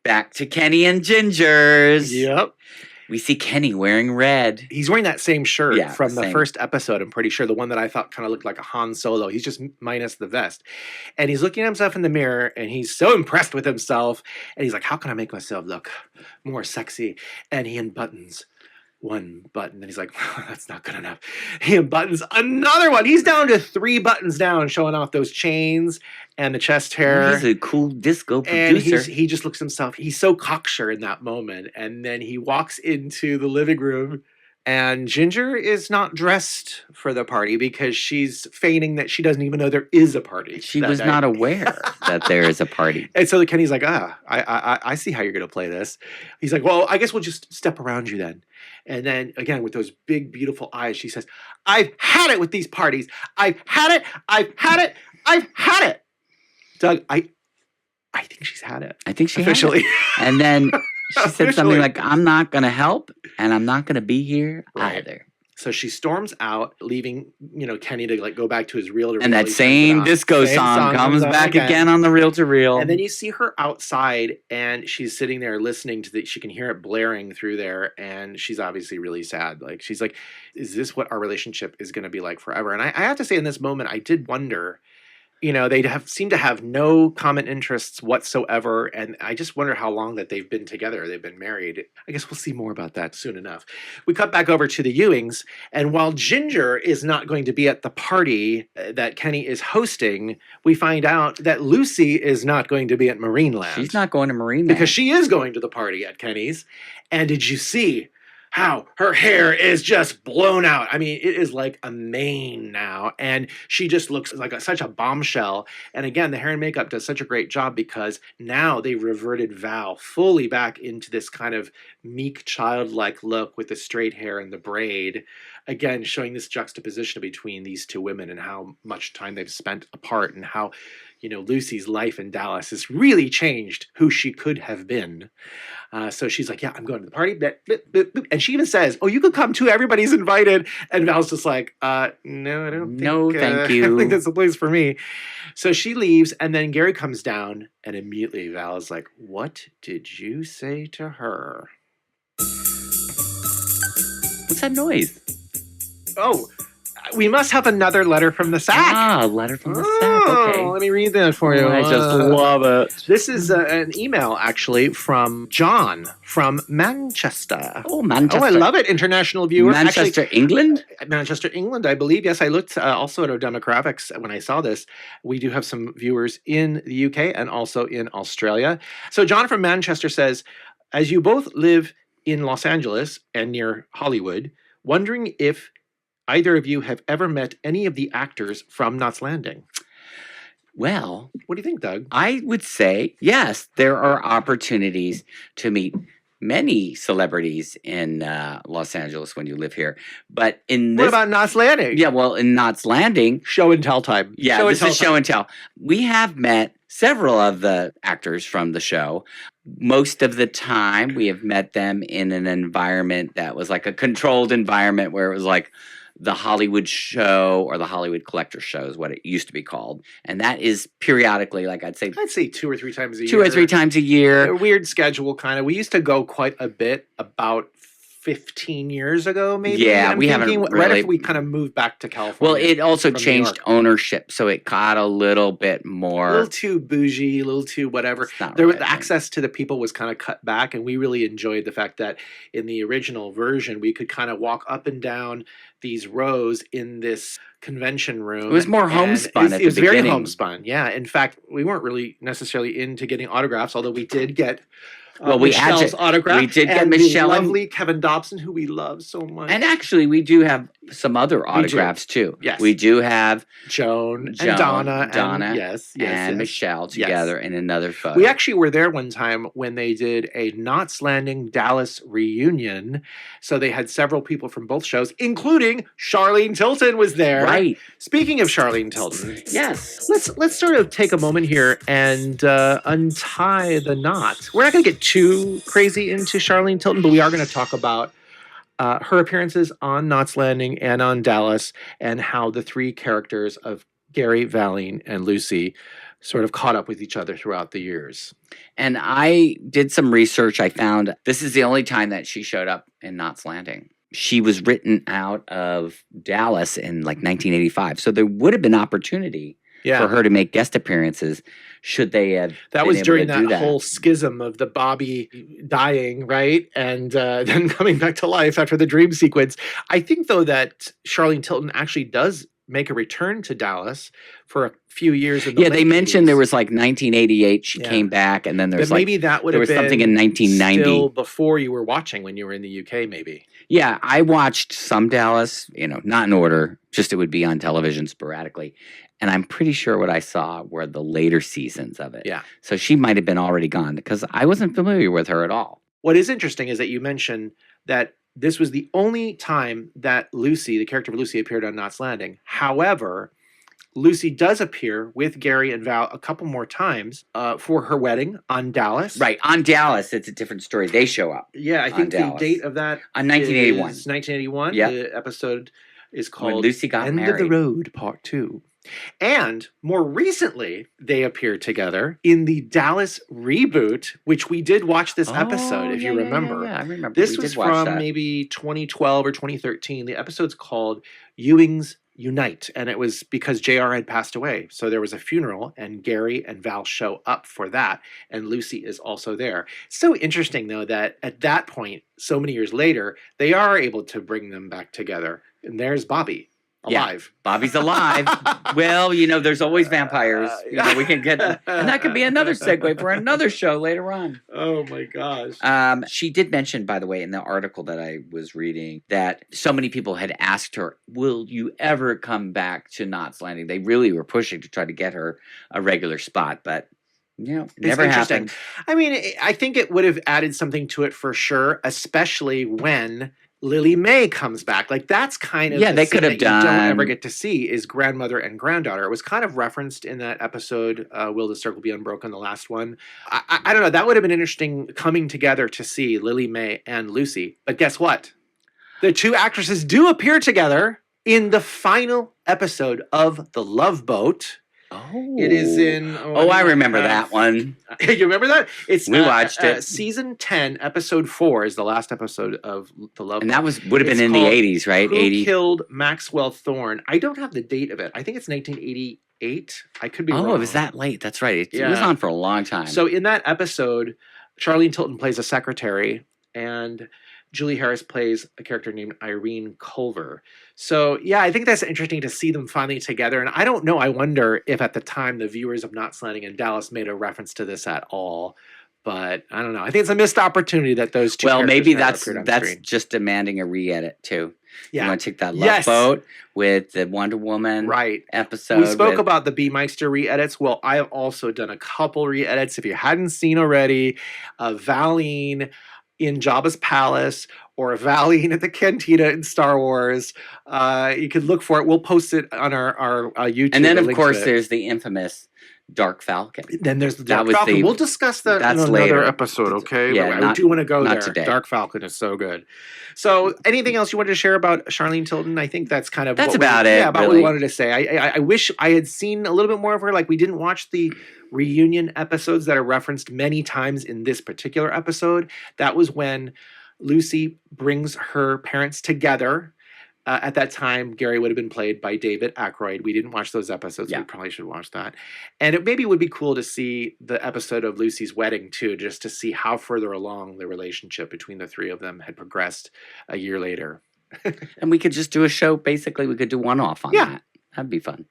Back to Kenny and Ginger's. Yep. We see Kenny wearing red. He's wearing that same shirt from the same. first episode, I'm pretty sure. The one that I thought kind of looked like a Han Solo. He's just minus the vest. And he's looking at himself in the mirror, and he's so impressed with himself. And he's like, how can I make myself look more sexy? And he unbuttons one button, and he's like, that's not good enough. He unbuttons another one. He's down to 3 buttons down, showing off those chains and the chest hair. He's a cool disco producer. And he just looks himself. He's so cocksure in that moment. And then he walks into the living room, and Ginger is not dressed for the party because she's feigning that she doesn't even know there is a party. She was not aware that there is a party. And so Kenny's like, I see how you're going to play this. He's like, well, I guess we'll just step around you then. And then again, with those big, beautiful eyes, she says, I've had it with these parties. I've had it. Doug, I think she's had it. I think she officially. Had it. And then she said something like, I'm not going to help, and I'm not going to be here either. So she storms out, leaving, Kenny to like go back to his reel-to-reel. And that same disco song comes back again on the reel-to-reel. And then you see her outside, and she's sitting there listening to she can hear it blaring through there, and she's obviously really sad. Like, she's like, is this what our relationship is going to be like forever? And I have to say, in this moment, I did wonder, they seem to have no common interests whatsoever, and I just wonder how long that they've been together. They've been married. I guess we'll see more about that soon enough. We cut back over to the Ewings, and while Ginger is not going to be at the party that Kenny is hosting, we find out that Lucy is not going to be at Marineland. She's not going to Marineland. Because she is going to the party at Kenny's. And did you see how her hair is just blown out? I mean, it is like a mane now. And she just looks like such a bombshell. And again, the hair and makeup does such a great job because now they reverted Val fully back into this kind of meek, childlike look with the straight hair and the braid. Again, showing this juxtaposition between these two women and how much time they've spent apart and how, Lucy's life in Dallas has really changed who she could have been. So she's like, yeah, I'm going to the party. And she even says, "Oh, you could come too. Everybody's invited." And Val's just like, "No, I don't think. No, thank I don't you." think that's the place for me." So she leaves, and then Gary comes down, and immediately Val is like, "What did you say to her?" What's that noise? Oh, we must have another letter from the sack. Ah, a letter from the sack. Okay. Let me read that for you. I just love it. This is an email, actually, from John from Manchester. Oh, Manchester. Oh, I love it. International viewer. Manchester, Actually, England? Manchester, England, I believe. Yes, I looked also at our demographics when I saw this. We do have some viewers in the UK and also in Australia. So John from Manchester says, as you both live in Los Angeles and near Hollywood, wondering if either of you have ever met any of the actors from Knots Landing. Well, what do you think, Doug? I would say, yes, there are opportunities to meet many celebrities in Los Angeles when you live here. But in this... What about Knots Landing? Yeah, well, in Knots Landing... Show and tell time. Yeah, this is show and tell. We have met several of the actors from the show. Most of the time, we have met them in an environment that was like a controlled environment where it was like the Hollywood show or the Hollywood Collector show is what it used to be called. And that is periodically, like I'd say 2 or 3 times a year. 2 or 3 times a year. A weird schedule, kind of. We used to go quite a bit about 15 years ago, maybe. Yeah, we haven't really... Right after we kind of moved back to California. Well, it also changed ownership, so it got a little bit more... A little too bougie, a little too whatever. There was access to the people was kind of cut back, and we really enjoyed the fact that in the original version, we could kind of walk up and down these rows in this convention room. It was more homespun. It was very homespun. Yeah. In fact, we weren't really necessarily into getting autographs, although we did get Michelle's autograph. We did get and Michelle. The lovely Kevin Dobson, who we love so much. And actually, we do have some other autographs too. Yes. We do have Joan and Donna. And Michelle together in another photo. We actually were there one time when they did a Knots Landing Dallas reunion. So they had several people from both shows, including Charlene Tilton was there. Right. Speaking of Charlene Tilton. Yes. Let's sort of take a moment here and untie the knot. We're not going to get too crazy into Charlene Tilton, but we are going to talk about her appearances on Knots Landing and on Dallas, and how the 3 characters of Gary, Valine, and Lucy sort of caught up with each other throughout the years. And I did some research. I found this is the only time that she showed up in Knots Landing. She was written out of Dallas in like 1985. So there would have been opportunity for her to make guest appearances should they have that was during that whole schism of the Bobby dying, right? And then coming back to life after the dream sequence. I think, though, that Charlene Tilton actually does make a return to Dallas for a few years in the late they mentioned 80s. there was like 1988 she came back, and then there's maybe that would have been something in 1990 still before you were watching when you were in the UK, maybe. Yeah, I watched some Dallas, not in order, just it would be on television sporadically. And I'm pretty sure what I saw were the later seasons of it. Yeah. So she might have been already gone because I wasn't familiar with her at all. What is interesting is that you mentioned that this was the only time that Lucy, the character of Lucy, appeared on Knots Landing. However, Lucy does appear with Gary and Val a couple more times for her wedding on Dallas. Right. On Dallas, it's a different story. They show up. Yeah, I think the date of that on 1981. Is 1981. Yeah. The episode is called When Lucy Got End Married. of the Road, Part 2. And more recently, they appeared together in the Dallas reboot, which we did watch this episode, if you remember. Yeah, I remember. This was from maybe 2012 or 2013. The episode's called Ewing's Unite, and it was because JR had passed away. So there was a funeral, and Gary and Val show up for that, and Lucy is also there. So interesting, though, that at that point, so many years later, they are able to bring them back together. And there's Bobby. Alive. Yeah, Bobby's alive. Well, there's always vampires. We can get, and that could be another segue for another show later on. Oh my gosh. She did mention, by the way, in the article that I was reading, that so many people had asked her, "Will you ever come back to Knots Landing?" They really were pushing to try to get her a regular spot, but never happened. I mean, I think it would have added something to it for sure, especially when Lily May comes back. Like, that's kind of they could have done. You don't ever get to see is grandmother and granddaughter. It was kind of referenced in that episode, Will the Circle Be Unbroken, the last one. I don't know. That would have been interesting coming together to see Lily May and Lucy. But guess what? The two actresses do appear together in the final episode of The Love Boat. Oh. It is in... I remember that one. You remember that? We watched it. Season 10, episode 4 is the last episode of The Love Boat. And that would have been in the 80s, right? Who Killed Maxwell Thorne? I don't have the date of it. I think it's 1988. I could be wrong. Oh, it was that late. That's right. It was on for a long time. So in that episode, Charlene Tilton plays a secretary, and Julie Harris plays a character named Irene Culver. So, yeah, I think that's interesting to see them finally together. And I don't know. I wonder if at the time the viewers of Knots Landing in Dallas made a reference to this at all. But I don't know. I think it's a missed opportunity that those two. Well, maybe that's just demanding a re-edit too. Yeah. You want to take that Love Boat with the Wonder Woman episode. We spoke about the B. Meister re-edits. Well, I have also done a couple re-edits. If you hadn't seen already, Valine in Jabba's palace or Valine at the cantina in Star Wars. You could look for it. We'll post it on our YouTube. And then, of course, there's the infamous Dark Falcon. Then there's the Dark Falcon. We'll discuss that in another episode, okay? Yeah, I do want to go there. Today. Dark Falcon is so good. So anything else you wanted to share about Charlene Tilton? I think that's kind of about it. Yeah, about what we wanted to say. I wish I had seen a little bit more of her. Like, we didn't watch the reunion episodes that are referenced many times in this particular episode. That was when Lucy brings her parents together. At that time, Gary would have been played by David Aykroyd. We didn't watch those episodes. Yeah. We probably should watch that. And it maybe would be cool to see the episode of Lucy's wedding, too, just to see how further along the relationship between the three of them had progressed a year later. And we could just do a show. Basically, we could do one-off on that. That'd be fun.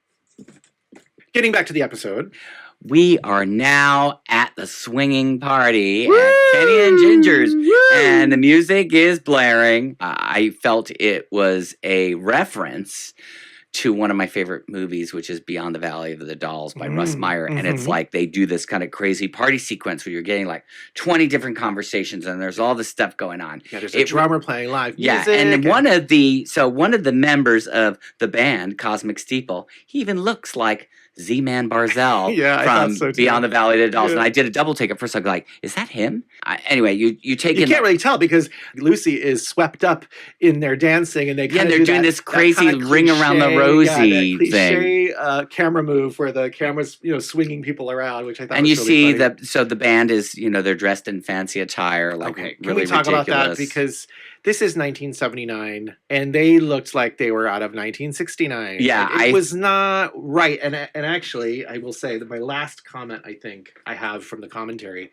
Getting back to the episode. We are now at the swinging party at Kenny and Ginger's, and the music is blaring. I felt it was a reference to one of my favorite movies, which is Beyond the Valley of the Dolls by Russ Meyer. And it's like they do this kind of crazy party sequence where you're getting like 20 different conversations and there's all this stuff going on. Yeah, there's a drummer playing live music. Yeah, and one of the members of the band, Cosmic Steeple, he even looks like Z-Man Barzell from Beyond the Valley of the Dolls. And I did a double take at first. I'm like, is that him? Anyway, you take it. You can't really tell because Lucy is swept up in their dancing, and they're doing this crazy ring around the rosy thing. Camera move where the camera's swinging people around, which I thought. And was really see funny. So the band is they're dressed in fancy attire, like can really we talk ridiculous. about that because this is 1979, and they looked like they were out of 1969. Yeah, it was not right. And actually, I will say that my last comment I think I have from the commentary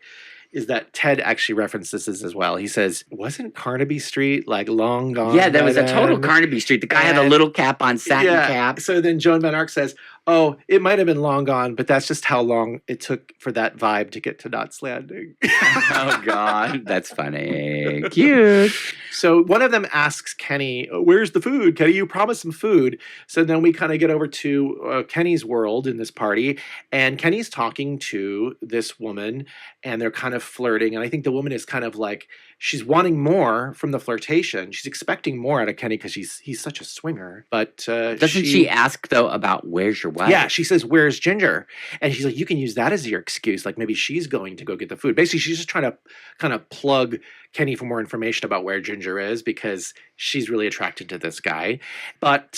is that Ted actually references this as well. He says, wasn't Carnaby Street like long gone? Yeah, there was a total Carnaby Street. The guy had a little cap on, satin cap. So then Joan Van Ark says, oh, it might have been long gone, but that's just how long it took for that vibe to get to Knots Landing. Oh, God. That's funny. Cute. So one of them asks Kenny, where's the food? Kenny, you promised some food. So then we kind of get over to Kenny's world in this party, and Kenny's talking to this woman, and they're kind of flirting. And I think the woman is kind of like, she's wanting more from the flirtation. She's expecting more out of Kenny because he's such a swinger. But doesn't she ask, though, about where's your wife? Yeah, she says, where's Ginger? And she's like, you can use that as your excuse. Like maybe she's going to go get the food. Basically, she's just trying to kind of plug Kenny for more information about where Ginger is because she's really attracted to this guy. But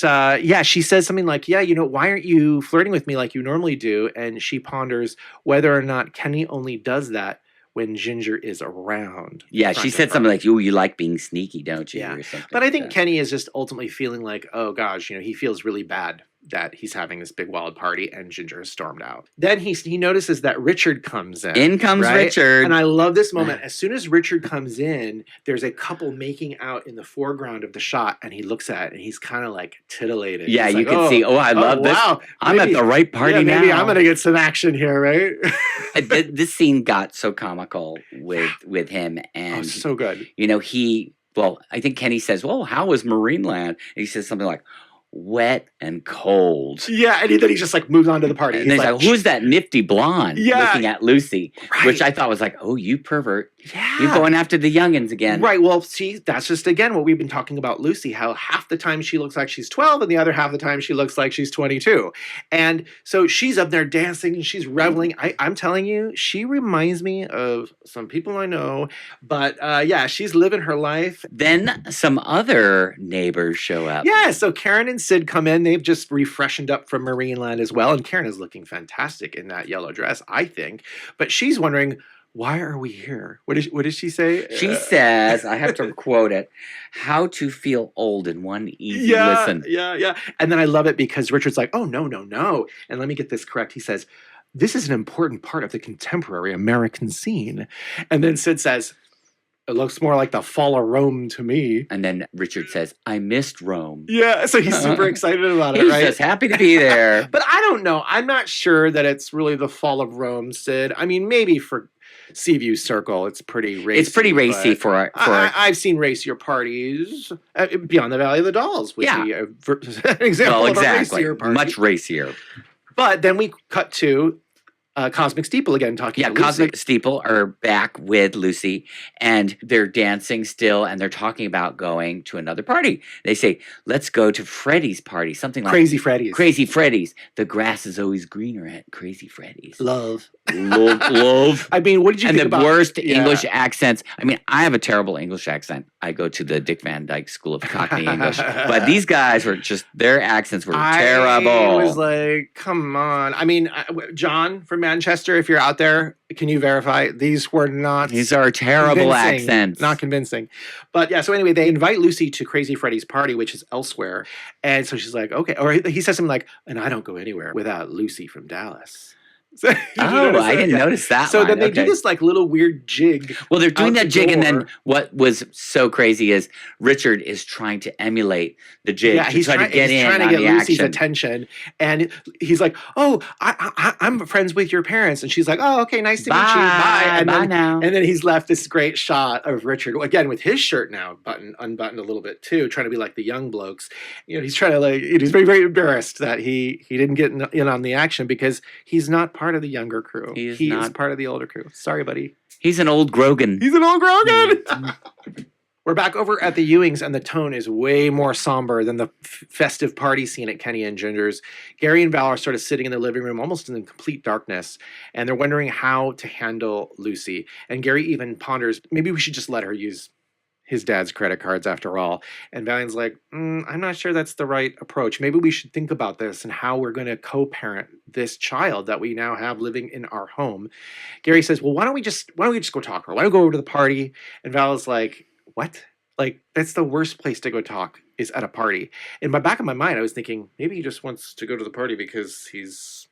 she says something like, why aren't you flirting with me like you normally do? And she ponders whether or not Kenny only does that when Ginger is around. Yeah, she said something like, you like being sneaky, don't you? Yeah. Or something but I think Kenny is just ultimately feeling like, oh gosh, he feels really bad that he's having this big wild party and Ginger has stormed out. Then he notices that Richard comes in. In comes Richard. And I love this moment. As soon as Richard comes in, there's a couple making out in the foreground of the shot, and he looks at it and he's kind of like titillated. Yeah, he's you like, can see, I love this. Wow. I'm at the right party now. Maybe I'm going to get some action here, right? This scene got so comical with him. And so good. I think Kenny says, well, how was Marineland? And he says something like, wet and cold. Yeah, and then he just like moves on to the party. And he's like, who's that nifty blonde looking at Lucy? Right. Which I thought was like, oh, you pervert. Yeah. You're going after the youngins again. Right. Well, see, that's just, again, what we've been talking about Lucy, how half the time she looks like she's 12 and the other half the time she looks like she's 22. And so she's up there dancing and she's reveling. I'm telling you, she reminds me of some people I know. But yeah, she's living her life. Then some other neighbors show up. Yeah, so Karen and Sid come in. They've just refreshened up from Marineland as well. And Karen is looking fantastic in that yellow dress, I think. But she's wondering, why are we here? What does she say? She says, I have to quote it, how to feel old in one easy listen. Yeah. And then I love it because Richard's like, oh, no. And let me get this correct. He says, this is an important part of the contemporary American scene. And then Sid says, it looks more like the fall of Rome to me. And then Richard says, I missed Rome. Yeah, so he's super excited about it, He's right? just happy to be there. But I don't know. I'm not sure that it's really the fall of Rome, Sid. I mean, maybe for Seaview Circle, it's pretty racy. It's pretty racy for I've seen racier parties beyond the Valley of the Dolls. Would be an example of a racier party. Much racier. But then we cut to Cosmic Steeple again talking to Lucy. Cosmic Steeple are back with Lucy, and they're dancing still, and they're talking about going to another party. They say, let's go to Freddy's party, something like Crazy Freddy's. Crazy Freddy's. The grass is always greener at Crazy Freddy's. Love. I mean, what did you think about... And the worst English accents. I mean, I have a terrible English accent. I go to the Dick Van Dyke School of Cockney English. But these guys were just, their accents were terrible. I was like, come on. I mean, John from Manchester, if you're out there, can you verify? These were not... These are terrible accents. Not convincing. But yeah, so anyway, they invite Lucy to Crazy Freddy's party, which is elsewhere. And so she's like, okay. Or he says something like, and I don't go anywhere without Lucy from Dallas. So, I didn't notice that. So then they do this like little weird jig. Well, they're doing that jig, and then what was so crazy is Richard is trying to emulate the jig. Yeah, he's trying to get Lucy's attention, and he's like, "Oh, I'm friends with your parents," and she's like, "Oh, okay, nice to meet you. Bye." And bye now. And then he's left this great shot of Richard again with his shirt now unbuttoned a little bit too, trying to be like the young blokes. You know, he's trying to he's very, very embarrassed that he didn't get in on the action because he's not part of the younger crew. He is part of the older crew. Sorry, buddy. He's an old Grogan. He's an old Grogan. We're back over at the Ewings, and the tone is way more somber than the festive party scene at Kenny and Ginger's. Gary and Val are sort of sitting in the living room, almost in complete darkness, and they're wondering how to handle Lucy. And Gary even ponders, maybe we should just let her use his dad's credit cards after all. And Valian's like, I'm not sure that's the right approach. Maybe we should think about this and how we're going to co-parent this child that we now have living in our home. Gary says, well, why don't we just go talk to her? Why don't we go over to the party? And Val is like, what? Like, that's the worst place to go talk is at a party. In my back of my mind, I was thinking, maybe he just wants to go to the party because he's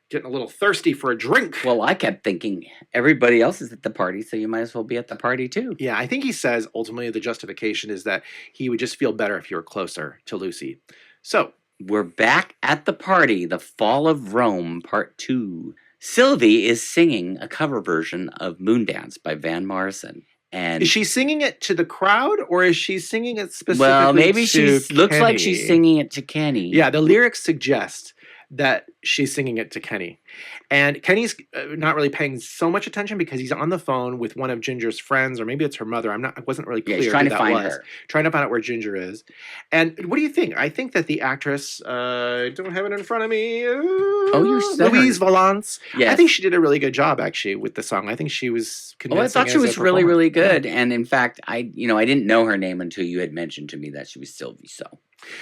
getting a little thirsty for a drink. Well, I kept thinking everybody else is at the party, so you might as well be at the party too. Yeah, I think he says ultimately the justification is that he would just feel better if you were closer to Lucy. So we're back at the party, the Fall of Rome, Part 2. Sylvie is singing a cover version of Moondance by Van Morrison. And is she singing it to the crowd, or is she singing it specifically well, maybe to she looks like she's singing it to Kenny. Yeah, the lyrics suggest that she's singing it to Kenny. And Kenny's not really paying so much attention because he's on the phone with one of Ginger's friends, or maybe it's her mother. I wasn't really clear. He's trying to find her. Trying to find out where Ginger is. And what do you think? I think that the actress, I don't have it in front of me. Louise Valance. Yes. I think she did a really good job, actually, with the song. I think she was convincing. Oh, I thought she was really, really good. And in fact, I didn't know her name until you had mentioned to me that she was Sylvie. So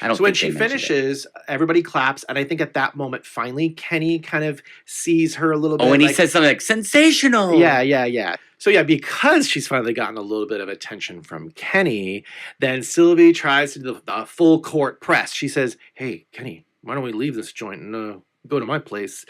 I don't. So when she finishes, everybody claps, and I think at that moment, finally, Kenny kind of sees her a little bit. Oh, and he says something like sensational. Yeah. So yeah, because she's finally gotten a little bit of attention from Kenny, then Sylvie tries to do the full court press. She says, "Hey, Kenny, why don't we leave this joint and go to my place?"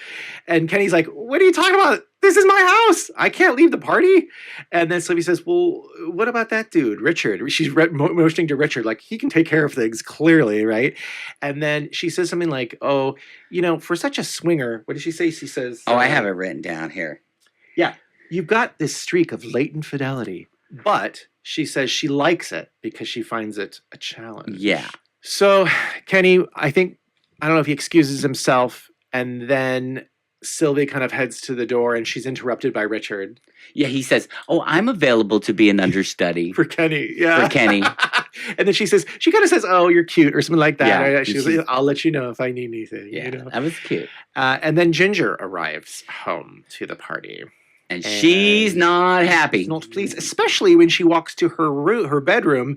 And Kenny's like, "What are you talking about? This is my house. I can't leave the party." And then Sylvie says, "Well, what about that dude, Richard?" She's motioning to Richard, like he can take care of things, clearly, right? And then she says something like, "Oh, for such a swinger," what did she say? She says, "Oh, I have it written down here." Yeah, you've got this streak of latent fidelity, but she says she likes it because she finds it a challenge. Yeah. So Kenny, I don't know if he excuses himself, and then Sylvie kind of heads to the door, and she's interrupted by Richard. Yeah, he says, "Oh, I'm available to be an understudy For Kenny, yeah. For Kenny. And then she kind of says, "Oh, you're cute," or something like that. Yeah, Right? She's like, "I'll let you know if I need anything." Yeah, you know? that was cute. And then Ginger arrives home to the party. And she's not happy. She's not pleased, especially when she walks to her bedroom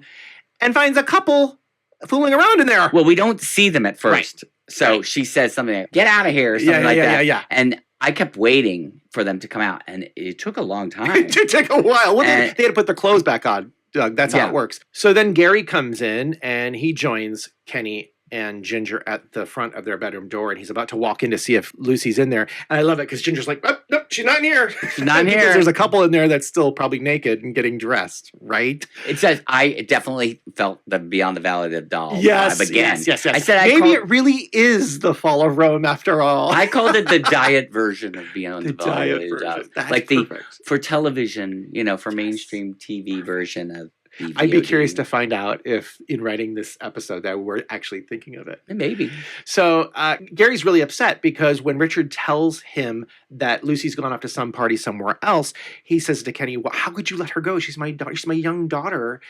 and finds a couple fooling around in there. Well, we don't see them at first. Right. So she says something like, "Get out of here," or something like that. Yeah. And I kept waiting for them to come out, and it took a long time. It took a while. Well, they had to put their clothes back on, Doug. That's how it works. So then Gary comes in, and he joins Kenny and Ginger at the front of their bedroom door, and he's about to walk in to see if Lucy's in there. And I love it because Ginger's like, "Oh, no, she's not in here." She's not in here. Because there's a couple in there that's still probably naked and getting dressed, right? It says, I definitely felt the Beyond the Valley of the Dolls Yes, vibe again. yes. I said, maybe it really is the fall of Rome after all. I called it the diet version of Beyond the Valley diet of the version. Dolls. That's Like perfect. for television, for mainstream TV version of the I'd be VOD. curious to find out if in writing this episode that we're actually thinking of it. Maybe. So Gary's really upset because when Richard tells him that Lucy's gone off to some party somewhere else, he says to Kenny, "Well, how could you let her go? She's my daughter. She's my young daughter.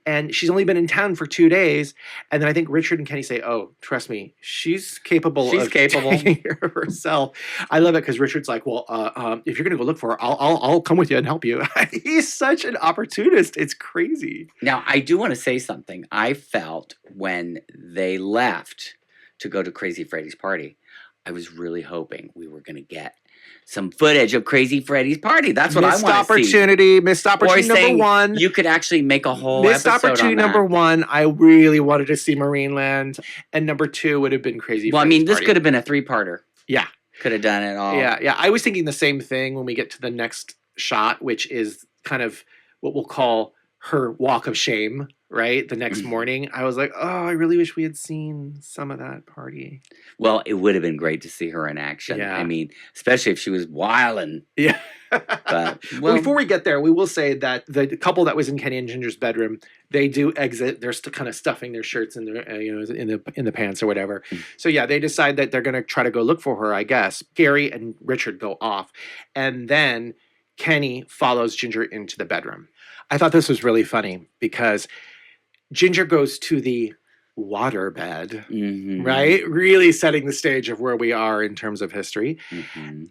And she's only been in town for 2 days." And then I think Richard and Kenny say, "Oh, trust me, she's capable of taking care of herself." I love it because Richard's like, "Well, if you're going to go look for her, I'll come with you and help you." He's such an opportunist. It's crazy. Now, I do want to say something. I felt when they left to go to Crazy Freddy's party, I was really hoping we were going to get some footage of Crazy Freddy's party. That's what I want to see. Missed opportunity number one. You could actually make a whole missed episode opportunity on that. number one. I really wanted to see Marineland, and number two would have been Crazy. Well, I mean, this party. could have been a 3-parter. Yeah, could have done it all. Yeah. I was thinking the same thing when we get to the next shot, which is kind of what we'll call her walk of shame. Right, the next morning, I was like, "Oh, I really wish we had seen some of that party." Well, it would have been great to see her in action. Yeah. I mean, especially if she was wilding. Yeah. But well, before we get there, we will say that the couple that was in Kenny and Ginger's bedroom, they do exit. They're still kind of stuffing their shirts in their, in the pants or whatever. So yeah, they decide that they're going to try to go look for her. I guess Gary and Richard go off, and then Kenny follows Ginger into the bedroom. I thought this was really funny because Ginger goes to the waterbed, right? Really setting the stage of where we are in terms of history.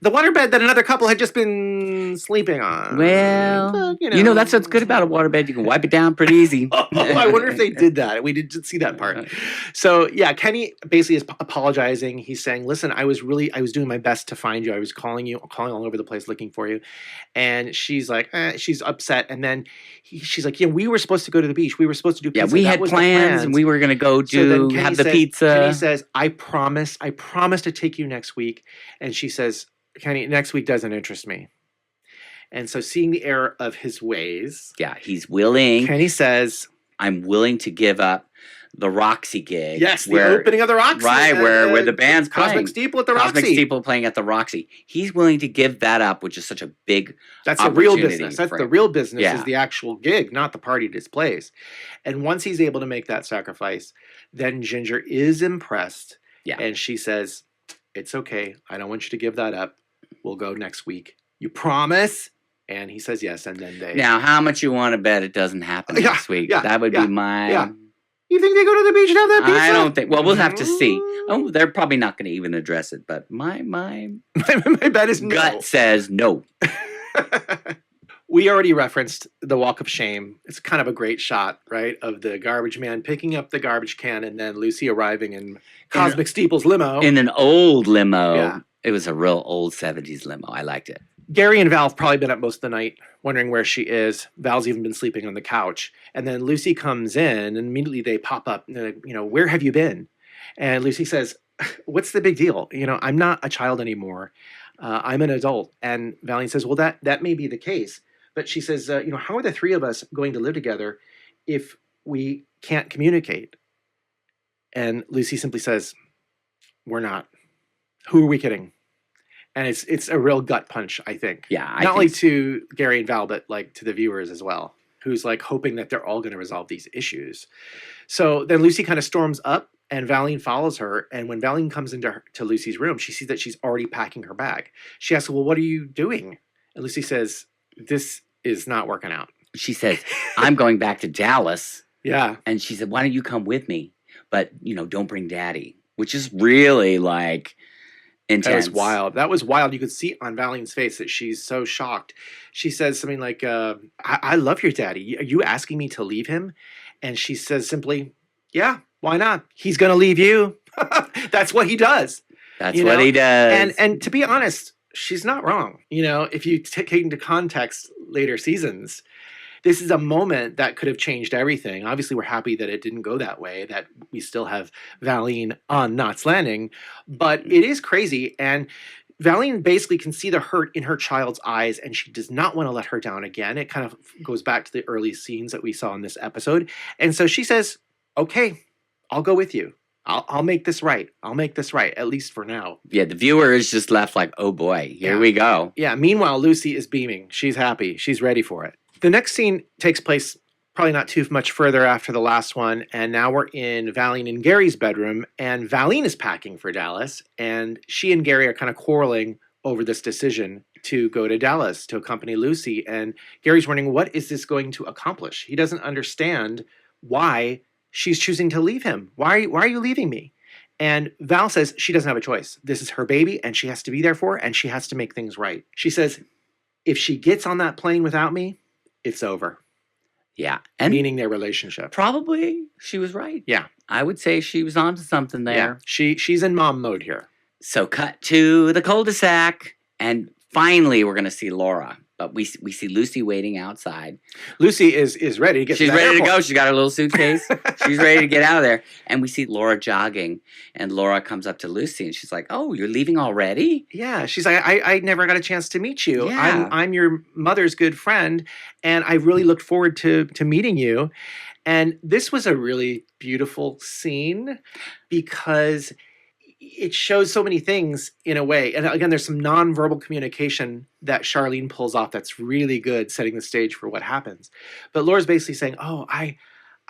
The waterbed that another couple had just been sleeping on. Well, that's what's good about a waterbed. You can wipe it down pretty easy. I wonder if they did that. We did see that part. So yeah, Kenny basically is apologizing. He's saying, "Listen, I was doing my best to find you. I was calling all over the place looking for you." And she's like, she's upset. And then she's like, "Yeah, we were supposed to go to the beach. We were supposed to do pizza. Yeah, we had plans and we were going to go have the pizza." Kenny says, I promise to take you next week. And she says, "Kenny, next week doesn't interest me." And so seeing the error of his ways. Yeah, he's willing. Kenny says, "I'm willing to give up the Roxy gig." Yes, the opening of the Roxy. Right, where the band's playing. Cosmic Steeple at the Roxy. Cosmic Steeple playing at the Roxy. He's willing to give that up, which is such a big That's the real opportunity business. That's for the him. real business Yeah. is the actual gig, not the party displays. And once he's able to make that sacrifice, then Ginger is impressed. Yeah. And she says, "It's okay. I don't want you to give that up. We'll go next week. You promise?" And he says yes, and then they... Now, how much you want to bet it doesn't happen next week? That would be my... Yeah. You think they go to the beach and have that pizza? I don't think... Well, we'll have to see. Oh, they're probably not going to even address it, but my my bet is no. gut says no. We already referenced the walk of shame. It's kind of a great shot, right, of the garbage man picking up the garbage can and then Lucy arriving in Cosmic Steeple's limo. In an old limo. Yeah. It was a real old 70s limo. I liked it. Gary and Val have probably been up most of the night wondering where she is. Val's even been sleeping on the couch. And then Lucy comes in and immediately they pop up. And they're like, "Where have you been?" And Lucy says, "What's the big deal? I'm not a child anymore. I'm an adult." And Valiant says, "Well, that may be the case." But she says, "How are the three of us going to live together if we can't communicate?" And Lucy simply says, "We're not. Who are we kidding?" And it's a real gut punch, I think. Yeah. Not only to Gary and Val, but like to the viewers as well. who's like hoping that they're all going to resolve these issues. So then Lucy kind of storms up and Valine follows her. And when Valine comes to Lucy's room, she sees that she's already packing her bag. She asks, well, what are you doing? And Lucy says, this is not working out. She says, I'm going back to Dallas. Yeah. And she said, why don't you come with me? But, don't bring Daddy, which is really like intense. That was wild. That was wild. You could see on Valine's face that she's so shocked. She says something like, I love your daddy. Are you asking me to leave him? And she says simply, yeah, why not? He's going to leave you. That's what he does. That's what he does. And to be honest, she's not wrong. If you take into context later seasons, this is a moment that could have changed everything. Obviously, we're happy that it didn't go that way, that we still have Valine on Knots Landing. But it is crazy. And Valine basically can see the hurt in her child's eyes, and she does not want to let her down again. It kind of goes back to the early scenes that we saw in this episode. And so she says, okay, I'll go with you. I'll make this right. I'll make this right, at least for now. Yeah, the viewer is just left like, oh boy, here we go. Yeah, meanwhile, Lucy is beaming. She's happy. She's ready for it. The next scene takes place probably not too much further after the last one, and now we're in Valine and Gary's bedroom, and Valine is packing for Dallas, and she and Gary are kind of quarreling over this decision to go to Dallas to accompany Lucy, and Gary's wondering, what is this going to accomplish? He doesn't understand why she's choosing to leave him. Why are you leaving me? And Val says she doesn't have a choice. This is her baby, and she has to be there for, and she has to make things right. She says, if she gets on that plane without me, it's over. Yeah. And meaning their relationship. Probably she was right. Yeah. I would say she was onto something there. Yeah. She's in mom mode here. So cut to the cul-de-sac, and finally we're going to see Laura. But we see Lucy waiting outside. Lucy is ready to get She's to the ready airport. to go. She's got her little suitcase. She's ready to get out of there. And we see Laura jogging. And Laura comes up to Lucy and she's like, oh, you're leaving already? Yeah. She's like, I never got a chance to meet you. Yeah. I'm your mother's good friend. And I really looked forward to meeting you. And this was a really beautiful scene because it shows so many things in a way. And again, there's some nonverbal communication that Charlene pulls off that's really good, setting the stage for what happens. But Laura's basically saying, oh, I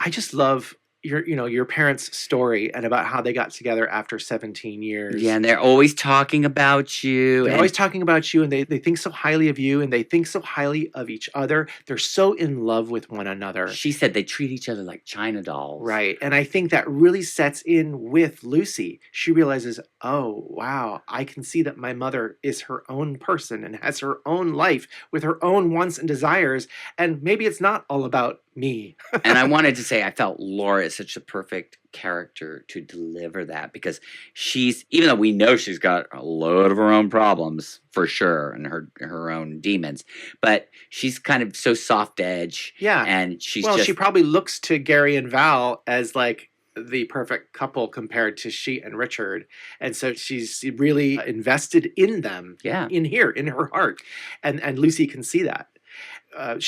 just love your parents' story and about how they got together after 17 years. Yeah, and they're always talking about you. They're always talking about you, and they think so highly of you, and they think so highly of each other. They're so in love with one another. She said they treat each other like China dolls. Right, and I think that really sets in with Lucy. She realizes, oh, wow, I can see that my mother is her own person and has her own life with her own wants and desires, and maybe it's not all about me. And I wanted to say I felt Laura is such a perfect character to deliver that, because she's, even though we know she's got a load of her own problems for sure and her own demons, but she's kind of so soft edge. Yeah. And she probably looks to Gary and Val as like the perfect couple compared to she and Richard. And so she's really invested in them. Yeah. In her heart. And Lucy can see that.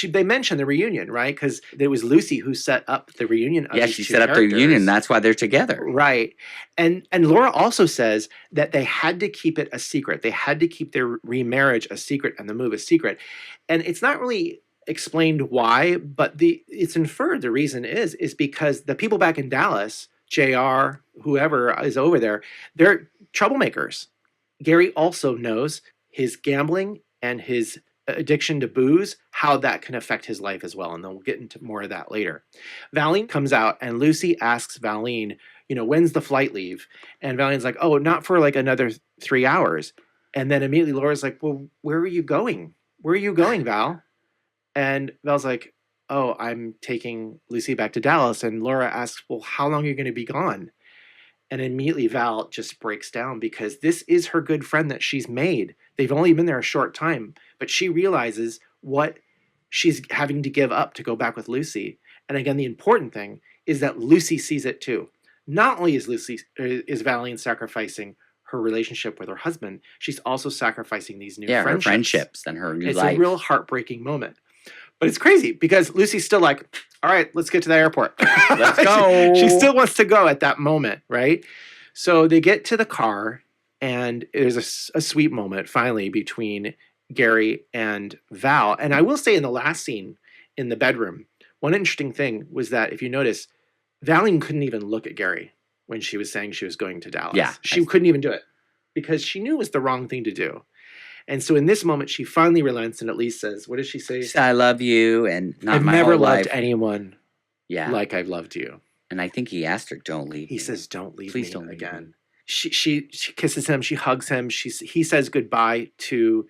They mentioned the reunion, right? Because it was Lucy who set up the reunion. Yeah, she set up the reunion. That's why they're together. Right. And Laura also says that they had to keep it a secret. They had to keep their remarriage a secret and the move a secret. And it's not really explained why, but it's inferred the reason is because the people back in Dallas, JR, whoever is over there, they're troublemakers. Gary also knows his gambling and his addiction to booze, how that can affect his life as well. And then we'll get into more of that later. Valine comes out and Lucy asks Valine, when's the flight leave? And Valine's like, oh, not for like another 3 hours. And then immediately Laura's like, well, where are you going? Where are you going, Val? And Val's like, oh, I'm taking Lucy back to Dallas. And Laura asks, well, how long are you going to be gone? And immediately Val just breaks down because this is her good friend that she's made. They've only been there a short time, but she realizes what she's having to give up to go back with Lucy. And again, the important thing is that Lucy sees it too. Not only is Valine sacrificing her relationship with her husband, she's also sacrificing these new friendships. Her friendships and her new life. It's a real heartbreaking moment. But it's crazy because Lucy's still like, all right, let's get to the airport. Let's go. She still wants to go at that moment, right? So they get to the car, and there's a sweet moment finally between Gary and Val. And I will say in the last scene in the bedroom, one interesting thing was that if you notice, Valine couldn't even look at Gary when she was saying she was going to Dallas. Yeah, She couldn't even do it because she knew it was the wrong thing to do. And so in this moment, she finally relents and at least says, what does she say? She said, I love you, and not I've my never whole loved life. anyone Yeah. like I've loved you. And I think he asked her, don't leave He me. says, don't leave Please me don't leave again. me. She kisses him. She hugs him. He says goodbye to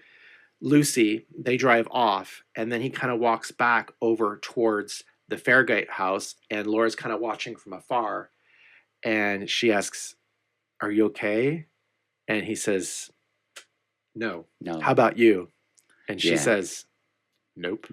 Lucy. They drive off. And then he kind of walks back over towards the Fairgate house. And Laura's kind of watching from afar. And she asks, are you okay? And he says, no. How about you? And she says, nope.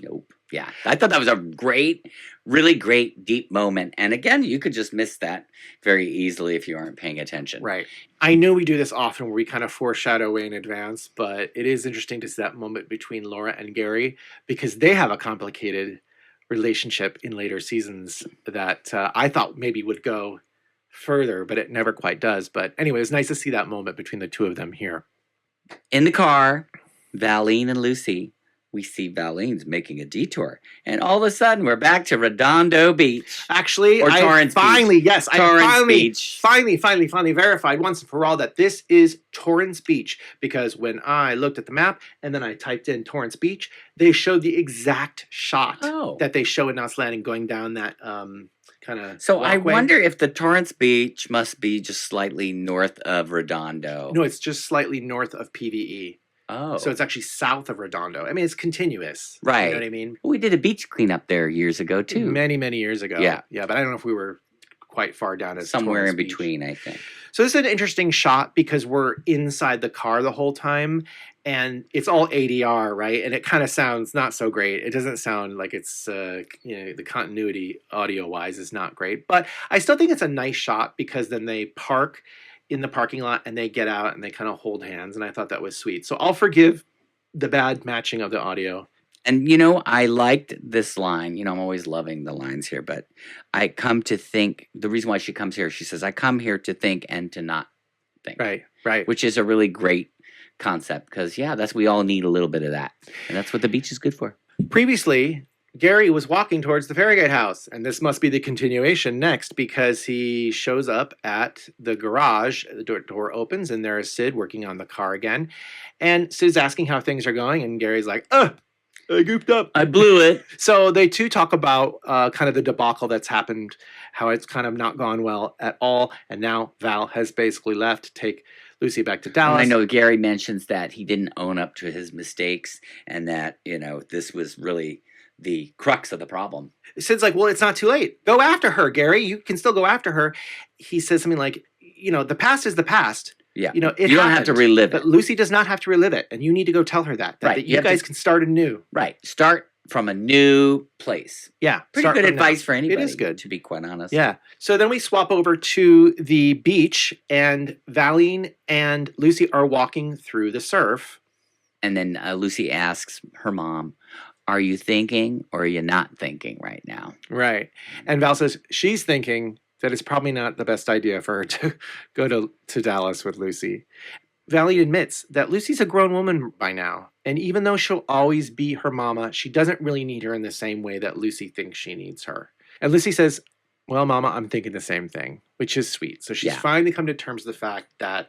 Yeah. I thought that was a great, really great, deep moment. And again, you could just miss that very easily if you aren't paying attention. Right. I know we do this often where we kind of foreshadow way in advance, but it is interesting to see that moment between Laura and Gary because they have a complicated relationship in later seasons that I thought maybe would go further, but it never quite does. But anyway, it was nice to see that moment between the two of them here. In the car, Valine and Lucy, we see Valine's making a detour. And all of a sudden, we're back to Redondo Beach. Actually, or Torrance finally, Beach. yes, I finally verified once and for all that this is Torrance Beach. Because when I looked at the map and then I typed in Torrance Beach, they showed the exact shot that they show in Knots Landing going down that kind of So walkway. I wonder if the Torrance Beach must be just slightly north of Redondo. No, it's just slightly north of PVE. Oh. So it's actually south of Redondo. I mean, it's continuous. Right. You know what I mean? We did a beach cleanup there years ago, too. Many, many years ago. Yeah. Yeah, but I don't know if we were quite far down as somewhere Torrance in Beach. between, I think. So this is an interesting shot because we're inside the car the whole time. And it's all ADR, right? And it kind of sounds not so great. It doesn't sound like it's, the continuity audio-wise is not great. But I still think it's a nice shot because then they park in the parking lot and they get out and they kind of hold hands. And I thought that was sweet. So I'll forgive the bad matching of the audio. And, I liked this line. I'm always loving the lines here. But I come to think, the reason why she comes here, she says, I come here to think and to not think. Right. Which is a really great concept because, we all need a little bit of that. And that's what the beach is good for. Previously, Gary was walking towards the Farragut house, and this must be the continuation next because he shows up at the garage. The door opens, and there is Sid working on the car again. And Sid's asking how things are going, and Gary's like, I goofed up. I blew it. So they two talk about kind of the debacle that's happened, how it's kind of not gone well at all. And now Val has basically left to take Lucy back to Dallas. And I know Gary mentions that he didn't own up to his mistakes and that, this was really the crux of the problem. Sid's like, well, it's not too late. Go after her, Gary. You can still go after her. He says something like, the past is the past. Yeah. It you don't have to relive it. But Lucy does not have to relive it. And you need to go tell her that right. you guys can start anew. Right. Start from a new place. Yeah. Pretty good advice for anybody. It is good. To be quite honest. Yeah. So then we swap over to the beach and Valine and Lucy are walking through the surf. And then Lucy asks her mom, are you thinking or are you not thinking right now? Right. And Val says she's thinking that it's probably not the best idea for her to go to Dallas with Lucy. Valine admits that Lucy's a grown woman by now. And even though she'll always be her mama, she doesn't really need her in the same way that Lucy thinks she needs her. And Lucy says, well, mama, I'm thinking the same thing, which is sweet. So she's finally come to terms with the fact that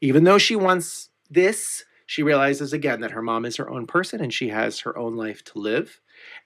even though she wants this, she realizes again that her mom is her own person and she has her own life to live.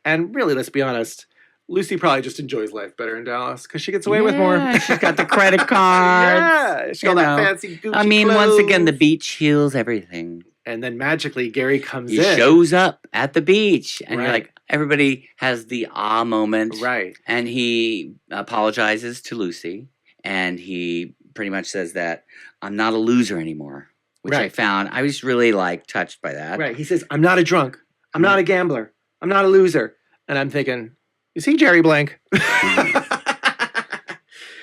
And really, let's be honest, Lucy probably just enjoys life better in Dallas because she gets away with more. She's got the credit card. Yeah, she's got that fancy Gucci once again, the beach heals everything. And then magically, Gary comes in. He shows up at the beach. And you're like, everybody has the moment. Right. And he apologizes to Lucy. And he pretty much says that I'm not a loser anymore. Which I found, I was really touched by that. Right. He says, I'm not a drunk. I'm not a gambler. I'm not a loser. And I'm thinking, is he Jerry Blank?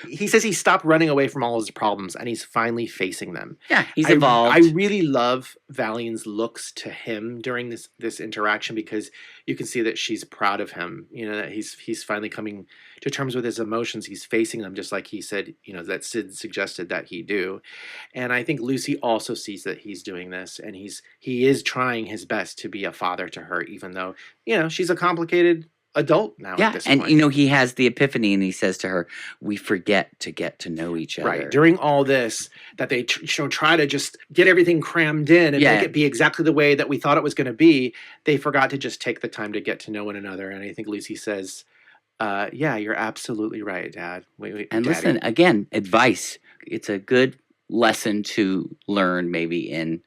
He says he stopped running away from all his problems and he's finally facing them. Yeah, he's evolved. I really love Valine's looks to him during this interaction because you can see that she's proud of him. That he's finally coming to terms with his emotions. He's facing them just like he said, that Sid suggested that he do. And I think Lucy also sees that he's doing this and he is trying his best to be a father to her, even though, she's a complicated adult now Yeah, at this and point. you know, he has the epiphany and he says to her, we forget to get to know each other. Right. During all this, that they try to just get everything crammed in and Yeah. make it be exactly the way that we thought it was going to be, they forgot to just take the time to get to know one another. And I think Lucy says, yeah, you're absolutely right, Dad. And Daddy. listen, again, advice. It's a good lesson to learn maybe in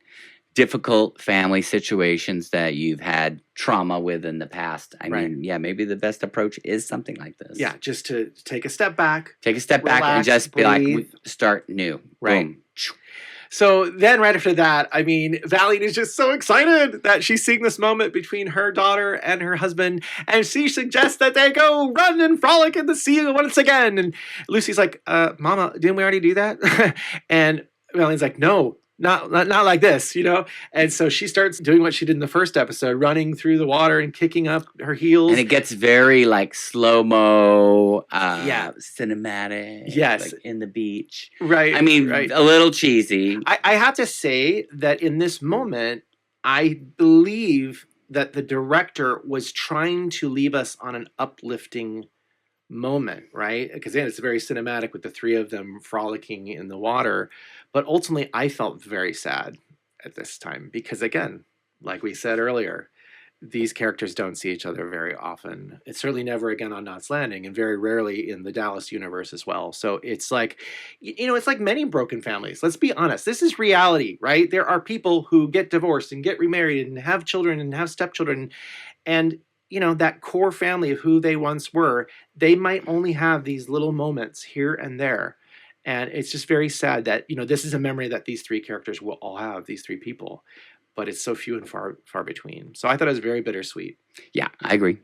difficult family situations that you've had trauma with in the past. I mean, yeah, maybe the best approach is something like this. Yeah, just to take a step back. Take a step back and just be like, start new. Right. Boom. So then right after that, I mean, Valine is just so excited that she's seeing this moment between her daughter and her husband. And she suggests that they go run and frolic in the sea once again. And Lucy's like, Mama, didn't we already do that? And Valine's like, no. Not like this, you know? And so she starts doing what she did in the first episode, running through the water and kicking up her heels. And it gets very like slow-mo, cinematic. Yes. Like in the beach. Right. I mean, a little cheesy. I have to say that in this moment, I believe that the director was trying to leave us on an uplifting moment, right? Because then it's very cinematic with the three of them frolicking in the water. But ultimately, I felt very sad at this time because, again, like we said earlier, these characters don't see each other very often. It's certainly never again on Knots Landing, and very rarely in the Dallas universe as well. So it's like, you know, it's like many broken families. Let's be honest. This is reality, right? There are people who get divorced and get remarried and have children and have stepchildren. And, you know, that core family of who they once were, they might only have these little moments here and there. And it's just very sad that, you know, this is a memory that these three characters will all have, these three people. But it's so few and far between. So I thought it was very bittersweet. Yeah, I agree.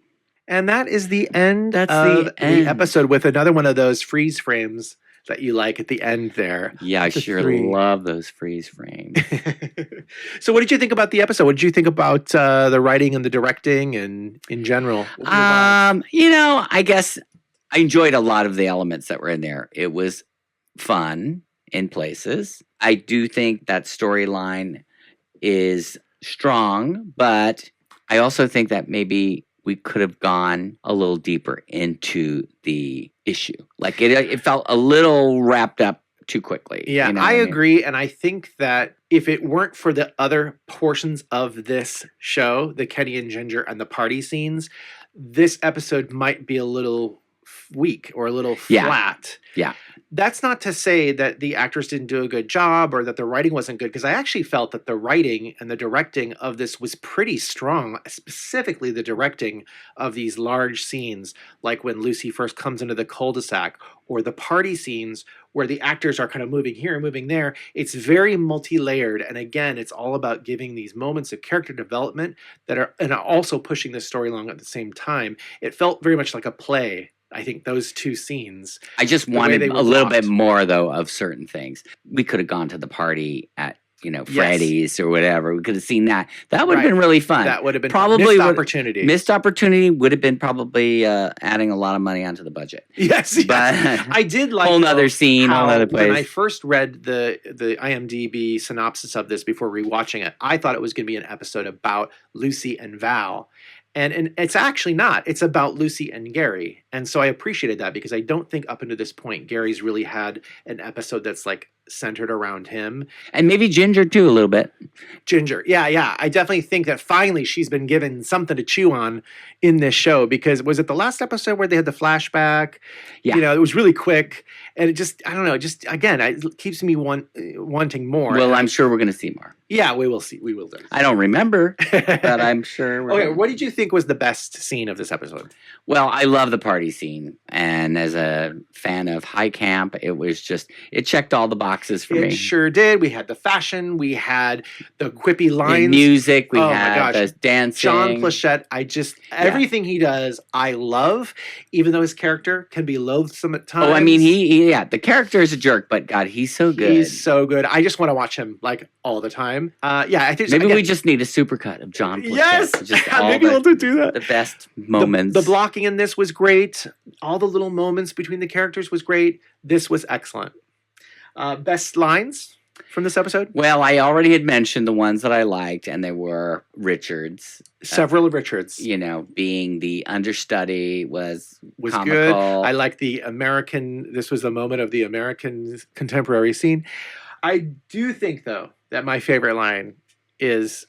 And that is the end of the episode with another one of those freeze frames that you like at the end there. Yeah, I sure love those freeze frames. So what did you think about the episode? What did you think about the writing and the directing and in general? You know, I guess I enjoyed a lot of the elements that were in there. It was fun in places. I do think that storyline is strong, but I also think that maybe we could have gone a little deeper into the issue. Like it felt a little wrapped up too quickly. Yeah, you know I what agree. And I think that if it weren't for the other portions of this show, the Kenny and Ginger and the party scenes, this episode might be a little weak or a little flat. Yeah. That's not to say that the actors didn't do a good job or that the writing wasn't good, because I actually felt that the writing and the directing of this was pretty strong, specifically the directing of these large scenes, like when Lucy first comes into the cul-de-sac, or the party scenes where the actors are kind of moving here and moving there. It's very multi-layered. And again, it's all about giving these moments of character development that are, and also pushing the story along at the same time. It felt very much like a play. I think those two scenes. I just wanted a little bit more, though, of certain things. We could have gone to the party at, you know, Freddy's or whatever. We could have seen that. That would have been really fun. That would have been probably missed opportunity. Missed opportunity would have been probably adding a lot of money onto the budget. Yes, but I did like whole nother scene, whole other place. When I first read the IMDb synopsis of this before rewatching it, I thought it was going to be an episode about Lucy and Val. And it's actually not. It's about Lucy and Gary. And so I appreciated that, because I don't think up until this point Gary's really had an episode that's like centered around him. And maybe Ginger too, a little bit. Ginger. Yeah. I definitely think that finally she's been given something to chew on in this show, because was it the last episode where they had the flashback? Yeah. You know, it was really quick. And it just, I don't know, just again, it keeps me wanting more. Well, I'm sure we're going to see more. Yeah, we will see. We will. I don't remember, but I'm sure. Okay, what did you think was the best scene of this episode? Well, I love the party scene. And as a fan of high camp, it was just, it checked all the boxes for me. It sure did. We had the fashion. We had the quippy lines. The music. We had the dancing. John Pleshette, everything he does, I love, even though his character can be loathsome at times. Oh, I mean, the character is a jerk, but God, he's so good. He's so good. I just want to watch him like all the time. I think maybe we just need a supercut of John Pleshette. Yes, just maybe we'll do that. The best moments. The blocking in this was great. All the little moments between the characters was great. This was excellent. Best lines? from this episode? Well, I already had mentioned the ones that I liked, and they were Richards. Several of Richards. You know, being the understudy was comical. Good. I like the American. This was the moment of the American contemporary scene. I do think, though, that my favorite line is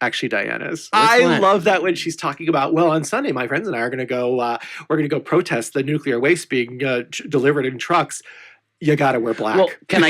actually Diana's. I love that when she's talking about, well, on Sunday, my friends and I are going to go. We're going to go protest the nuclear waste being delivered in trucks. You gotta wear black. Well, can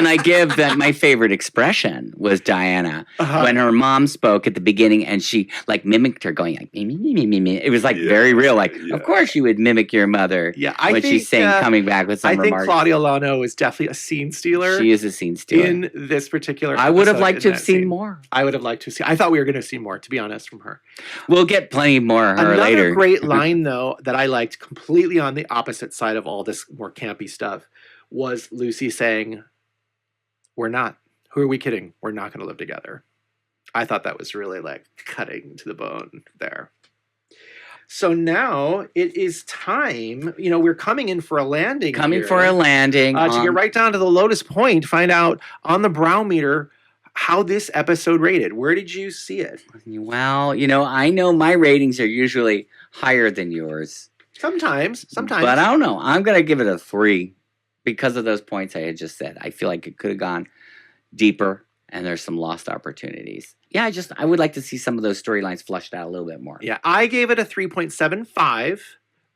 I give that my favorite expression was Diana when her mom spoke at the beginning and she like mimicked her going like me, me, me, me, me, me. It was like very real. Like, of course you would mimic your mother. Yeah, when she's saying coming back with some remarks. I think Claudia Lonow is definitely a scene stealer. She is a scene stealer in this particular. I would have liked to have seen more. I would have liked to see. I thought we were going to see more, to be honest, from her. We'll get plenty more of her later. Another great line though that I liked, completely on the opposite side of all this more campy stuff, was Lucy saying, we're not. Who are we kidding? We're not going to live together. I thought that was really like cutting to the bone there. So now it is time. You know, we're coming in for a landing. To get right down to the lowest point, find out on the brow meter how this episode rated. Where did you see it? Well, you know, I know my ratings are usually higher than yours. Sometimes. But I don't know. I'm going to give it a 3. Because of those points I had just said. I feel like it could have gone deeper and there's some lost opportunities. Yeah, I would like to see some of those storylines flushed out a little bit more. Yeah, I gave it a 3.75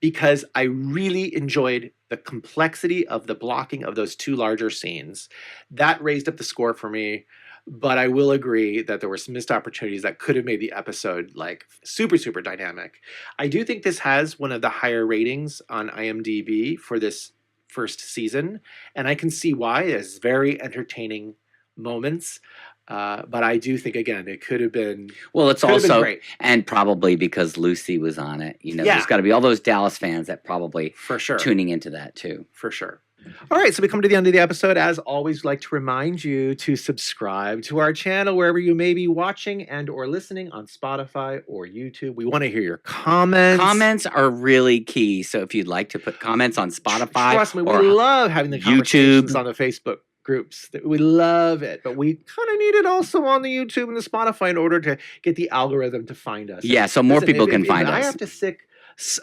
because I really enjoyed the complexity of the blocking of those two larger scenes. That raised up the score for me. But I will agree that there were some missed opportunities that could have made the episode like super, super dynamic. I do think this has one of the higher ratings on IMDb for this first season, and I can see why. It's very entertaining moments, but I do think again it could have been. Well, it's also great. And probably because Lucy was on it. You know, there's got to be all those Dallas fans that probably for sure tuning into that too. For sure. All right, so we come to the end of the episode. As always, we'd like to remind you to subscribe to our channel wherever you may be watching and or listening on Spotify or YouTube. We want to hear your comments. Comments are really key. So if you'd like to put comments on Spotify, trust me, we love having the conversations on the Facebook groups. We love it, but we kind of need it also on the YouTube and the Spotify in order to get the algorithm to find us. Yeah, so more people can find us. I have to sick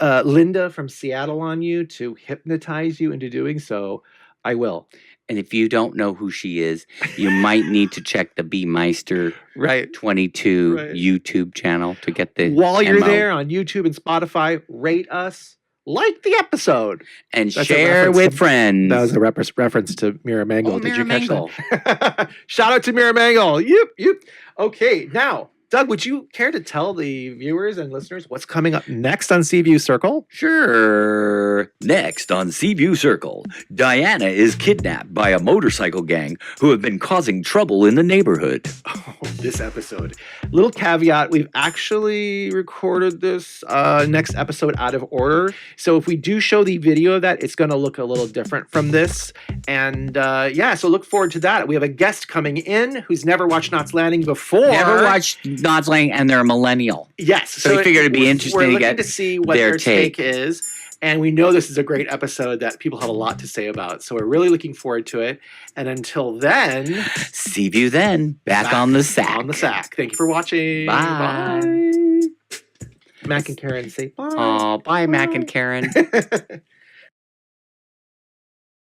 Linda from Seattle on you to hypnotize you into doing so, I will. And if you don't know who she is, you might need to check the B Meister 22 YouTube channel to get the While you're there on YouTube and Spotify, rate us, like the episode, and share with friends. That was a reference to Mira Mangle. Did Mira you catch Mangle. that? Shout out to Mira Mangle. Yep. Okay, now, Doug, would you care to tell the viewers and listeners what's coming up next on Seaview Circle? Sure. Next on Seaview Circle, Diana is kidnapped by a motorcycle gang who have been causing trouble in the neighborhood. Oh, this episode. Little caveat, we've actually recorded this next episode out of order. So if we do show the video of that, it's going to look a little different from this. And so look forward to that. We have a guest coming in who's never watched Knots Landing before. Never watched Knots Landing, and they're a millennial. Yes. So we figured it'd be interesting to get to see what their take is. And we know this is a great episode that people have a lot to say about. So we're really looking forward to it. And until then, see you then. Back on the sack. On the sack. Thank you for watching. Bye. Bye. Mac and Karen say bye. Oh, bye, Mac and Karen.